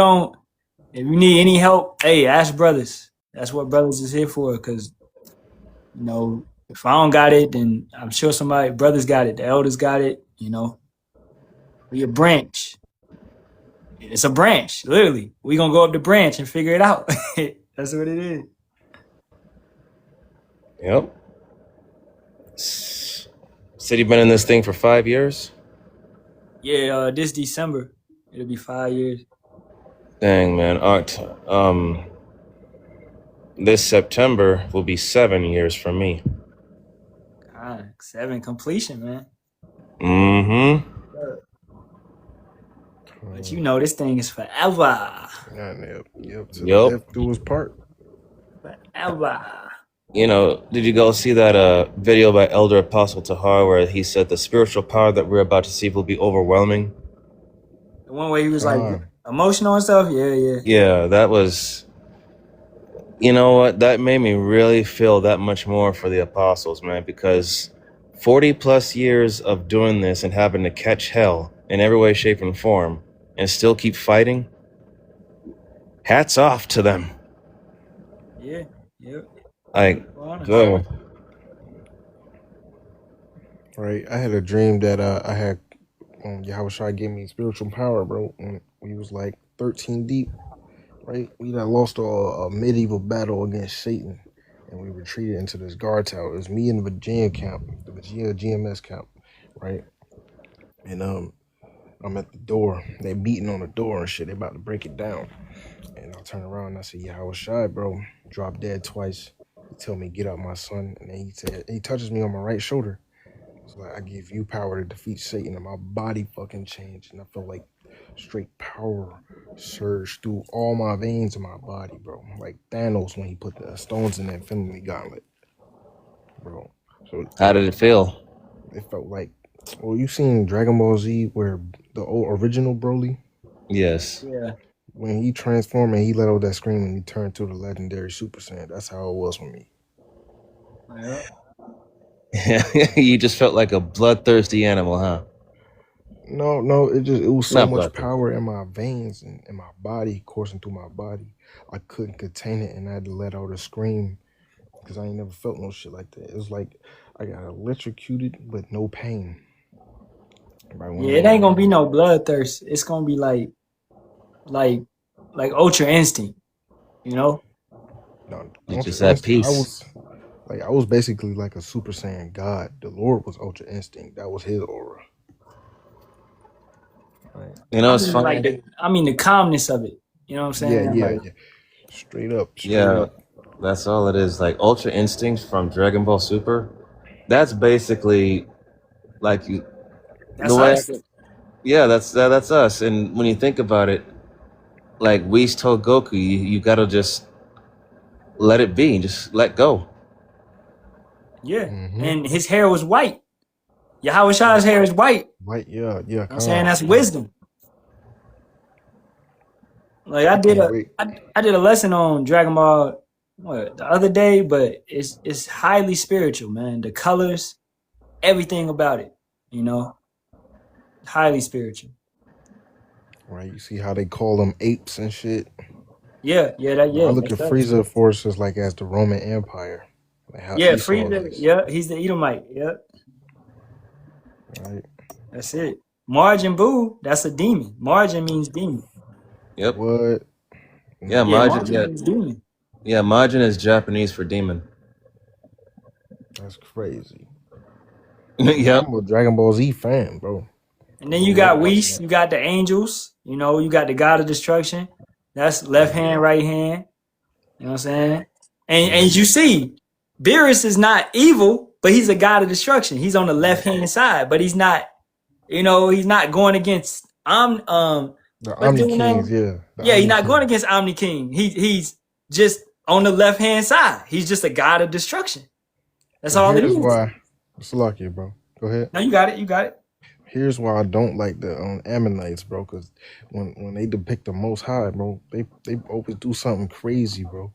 need any help, hey, ask brothers. That's what brothers is here for. Because if I don't got it, then I'm sure brothers got it, the elders got it. We a branch. It's a branch, literally. We gonna go up the branch and figure it out. That's what it is. Yep. Said you've been in this thing for 5 years? Yeah, this December, it'll be 5 years. Dang, man. This September will be 7 years for me. God, 7 completion, man. Mm-hmm. But this thing is forever. Yep. Death do his part. Forever. Did you go see that video by Elder Apostle Tahar where he said the spiritual power that we're about to see will be overwhelming? The one where he was like emotional and stuff? Yeah. Yeah, that was... You know what? That made me really feel that much more for the apostles, man, because 40 plus years of doing this and having to catch hell in every way, shape, and form and still keep fighting, hats off to them. Yeah, yep. Go. Right, I had a dream that I had Yahawashi gave me spiritual power, bro, when we was like 13 deep. Right, we had lost a medieval battle against Satan, and we retreated into this guard tower. It was me and the Virginia camp, the Virginia GMS camp, right? And I'm at the door. They beating on the door and shit. They about to break it down. And I turn around and I say, Yahawashi, bro, drop dead twice. He tell me, get out, my son. And then he touches me on my right shoulder. It's like, I give you power to defeat Satan. And my body fucking changed. And I felt like straight power surged through all my veins in my body, bro. Like Thanos when he put the stones in the Infinity Gauntlet, bro. So how did it feel? It felt like, well, you seen Dragon Ball Z where the old original Broly? Yes. Yeah. When he transformed and he let out that scream and he turned to the legendary Super Saiyan, that's how it was for me. Yeah. You just felt like a bloodthirsty animal, huh? No, it was so much power in my veins and in my body, coursing through my body. I couldn't contain it and I had to let out a scream because I ain't never felt no shit like that. It was like I got electrocuted but no pain. Yeah, it ain't gonna be no bloodthirst. It's gonna be like Ultra Instinct, No, you just had peace. I was basically like a Super Saiyan God. The Lord was Ultra Instinct. That was his aura. Right. It's funny. The calmness of it. You know what I'm saying? Yeah. Straight up. That's all it is. Like Ultra Instinct from Dragon Ball Super. That's basically like you. That's us. That's us. And when you think about it, like Whis told Goku, you gotta just let it be. Just let go. Yeah. And his hair was white. Yahawashi's hair is white. White, yeah. I'm saying that's wisdom. Like I did a lesson on Dragon Ball the other day, but it's highly spiritual, man. The colors, everything about it, highly spiritual. Right? You see how they call them apes and shit. Yeah, I look at that's Frieza Force as like as the Roman Empire. Like how yeah, Esau Frieza. is. Yeah, he's the Edomite. Yep, Right? that's it. Margin Boo, that's a demon. Margin means demon. Yep. What? Yeah, Yeah, Majin. Margin means demon. Yeah, Majin is Japanese for demon. That's crazy. Yep. I'm a Dragon Ball Z fan, bro. And then you got Whis, you got the angels, you know, you got the God of destruction. That's left hand, right hand. You know what I'm saying? And you see, Beerus is not evil, but he's a God of destruction. He's on the left hand side, but he's not, you know, he's not going against the Omni Kings, yeah. He's not going against Omni King. He's just on the left hand side. He's just a God of destruction. That's all it is. Here's why. It's lucky, bro. Go ahead. No, you got it. You got it. Here's why I don't like the Ammonites, bro. Because when they depict the Most High, bro, they always do something crazy, bro.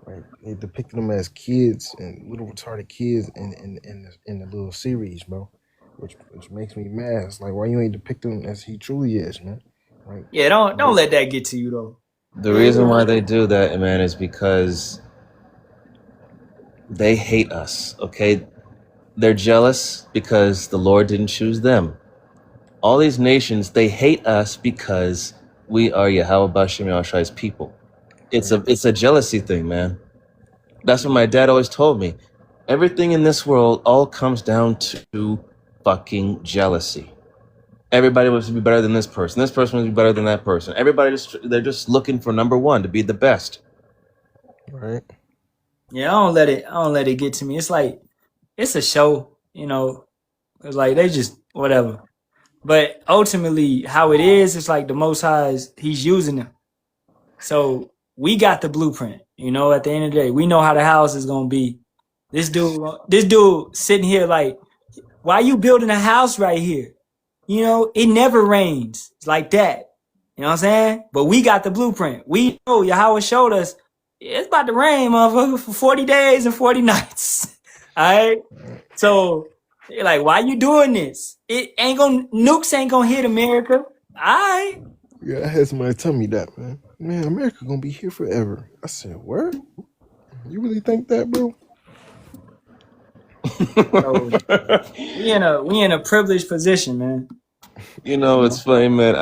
Right? They depict them as kids and little retarded kids in the little series, bro. Which makes me mad. It's like, why you ain't depict him as he truly is, man? Right? Yeah, don't let that get to you though. The reason why they do that, man, is because they hate us. Okay, they're jealous because the Lord didn't choose them. All these nations, they hate us because we are Yahawah Bahasham Yahawashi's people. It's a jealousy thing, man. That's what my dad always told me. Everything in this world all comes down to fucking jealousy. Everybody wants to be better than this person. This person wants to be better than that person. They're just looking for number one, to be the best. Right. Yeah, I don't let it get to me. It's like it's a show, you know. It's like they just whatever. But ultimately, how it is, it's like the Most High he's using them. So we got the blueprint, you know, at the end of the day. We know how the house is gonna be. This dude sitting here like, why you building a house right here? You know, it never rains. It's like that. You know what I'm saying? But we got the blueprint. We know Yahawah showed us it's about to rain, motherfucker, for 40 days and 40 nights. All right? So they're like, why you doing this? Nukes ain't gonna hit America. All right. Yeah, I had somebody tell me that, man. Man, America gonna be here forever. I said, where? You really think that, bro? So, we in a privileged position, man. You know, it's funny, man.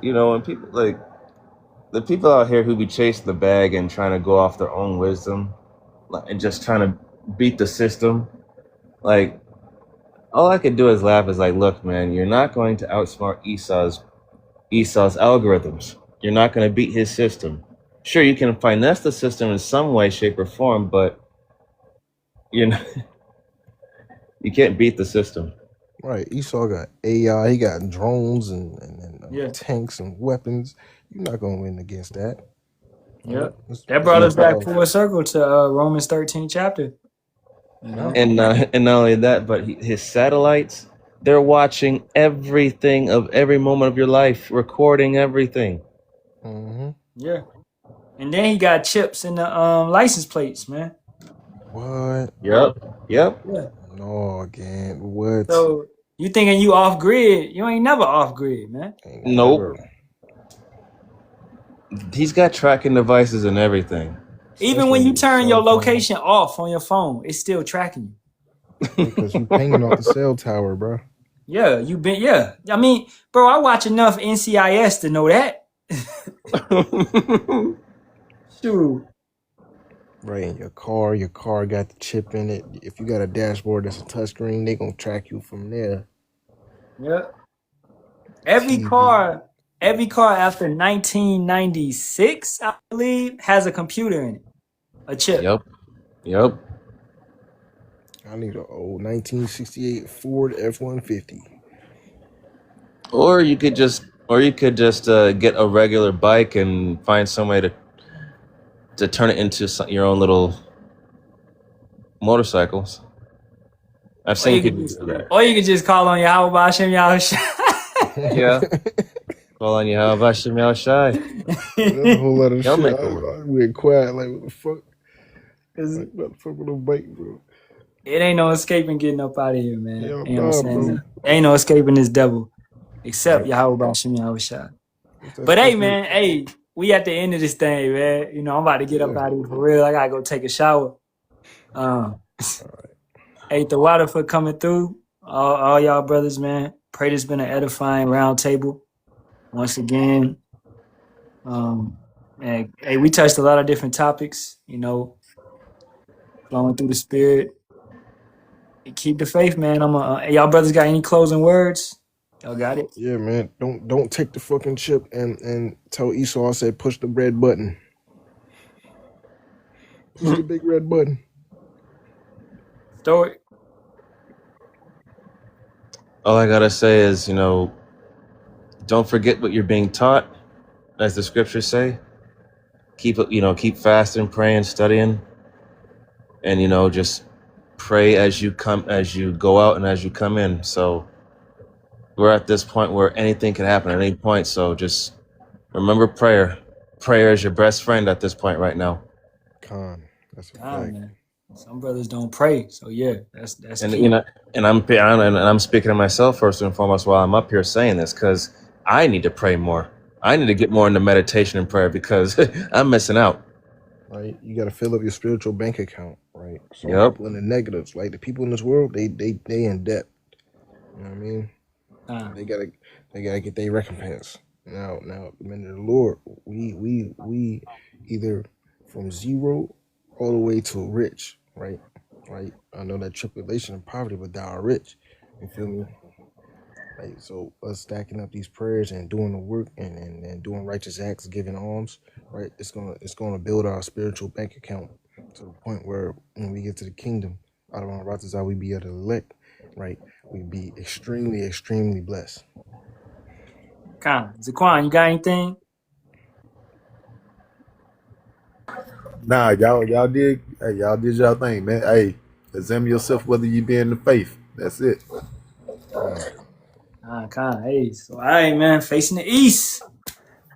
You know, when people like the people out here who be chasing the bag and trying to go off their own wisdom, and just trying to beat the system, like all I could do is laugh. Is like, look, man, you're not going to outsmart Esau's algorithms. You're not going to beat his system. Sure, you can finesse the system in some way, shape, or form, but you can't beat the system. Right. Esau got AI, he got drones and tanks and weapons. You're not gonna win against that. Yeah. That brought us back full circle to Romans 13 chapter. And not only that, but his satellites, they're watching everything of every moment of your life, recording everything. Mm-hmm. Yeah. And then he got chips in the license plates, man. What? Yep. Yeah. No, again. What? So you thinking you off grid? You ain't never off grid, man. Nope. He's got tracking devices and everything. Even when you turn your location off on your phone, it's still tracking you. Because you pinging off the cell tower, bro. Yeah, I mean, bro, I watch enough NCIS to know that. Shoot. Right, in your car got the chip in it. If you got a dashboard that's a touchscreen, they gonna track you from there. Yep. Every car after 1996, I believe, has a computer in it. A chip. Yep. I need an old 1968 Ford F-150. Or you could just get a regular bike and find some way to turn it into your own little motorcycles. I've seen people do that. Or you could just call on Yahawah Bahasham Yahawashi. Yeah. Call on Yahawah Bahasham Yahawashi. That's a whole lot of shit. I went quiet, like, what the fuck? Like, what the fuck with a bike, bro? It ain't no escaping getting up out of here, man. Yeah, you know what I'm saying? Ain't no escaping this devil. Except Yahawah Bahasham Yahawashi. But hey, man, hey, we at the end of this thing, man. You know, I'm about to get up out of here for real. I gotta go take a shower. Hey, the water for coming through. All y'all brothers, man. Pray this been an edifying round table. Once again. And hey, we touched a lot of different topics, you know, flowing through the spirit. Keep the faith, man. Y'all brothers got any closing words? Y'all got it? Yeah, man. Don't take the fucking chip and tell Esau I said push the red button. Push the big red button. Throw it. All I gotta say is, you know, don't forget what you're being taught, as the scriptures say. Keep fasting, praying, studying, and just pray as you go out and as you come in. So we're at this point where anything can happen at any point. So just remember prayer. Prayer is your best friend at this point right now. That's a fact. Man. Some brothers don't pray, so yeah, that's and key. I'm speaking to myself first and foremost while I'm up here saying this, because I need to pray more. I need to get more into meditation and prayer because I'm missing out. Right, you got to fill up your spiritual bank account, right? So people in the negatives, like the people in this world, they in debt. You know what I mean? They gotta get their recompense. Now, the men of the Lord, we either from zero all the way to rich, right? Right. I know that tribulation and poverty, but thou art rich. You feel me? Right. So us stacking up these prayers and doing the work and doing righteous acts, giving alms, right? It's gonna build our spiritual bank account to the point where when we get to the kingdom, out of our Ratazah, we be able to elect, right? We be extremely, extremely blessed. Zaquan, you got anything? Nah, y'all did y'all thing, man. Hey, examine yourself whether you be in the faith. That's it. Hey, so all right, man, facing the east.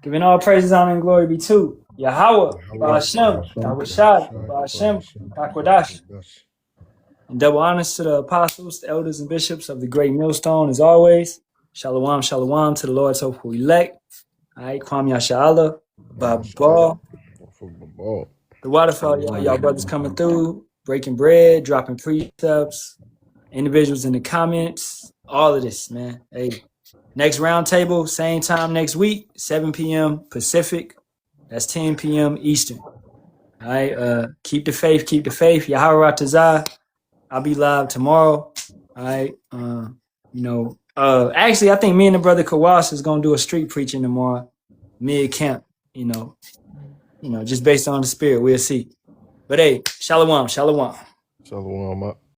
Giving all praises, honor, and glory be to Yahawah, Bahasham, Yahawashi, Bahasham, Kakwadash. And double honors to the apostles, the elders, and bishops of the great millstone, as always. Shalawam, shalawam to the Lord's hopeful elect. All right, Kwam Yasharahla, Barak. The waterfall, y'all brothers coming through, breaking bread, dropping precepts, individuals in the comments, all of this, man. Hey, next round table, same time next week, 7 p.m. Pacific. That's 10 p.m. Eastern. All right, keep the faith, Yahawah Ratazah. I'll be live tomorrow. All right, actually, I think me and the brother Kawas is gonna do a street preaching tomorrow, mid camp. Just based on the spirit, we'll see. But hey, shalom. Shalom up.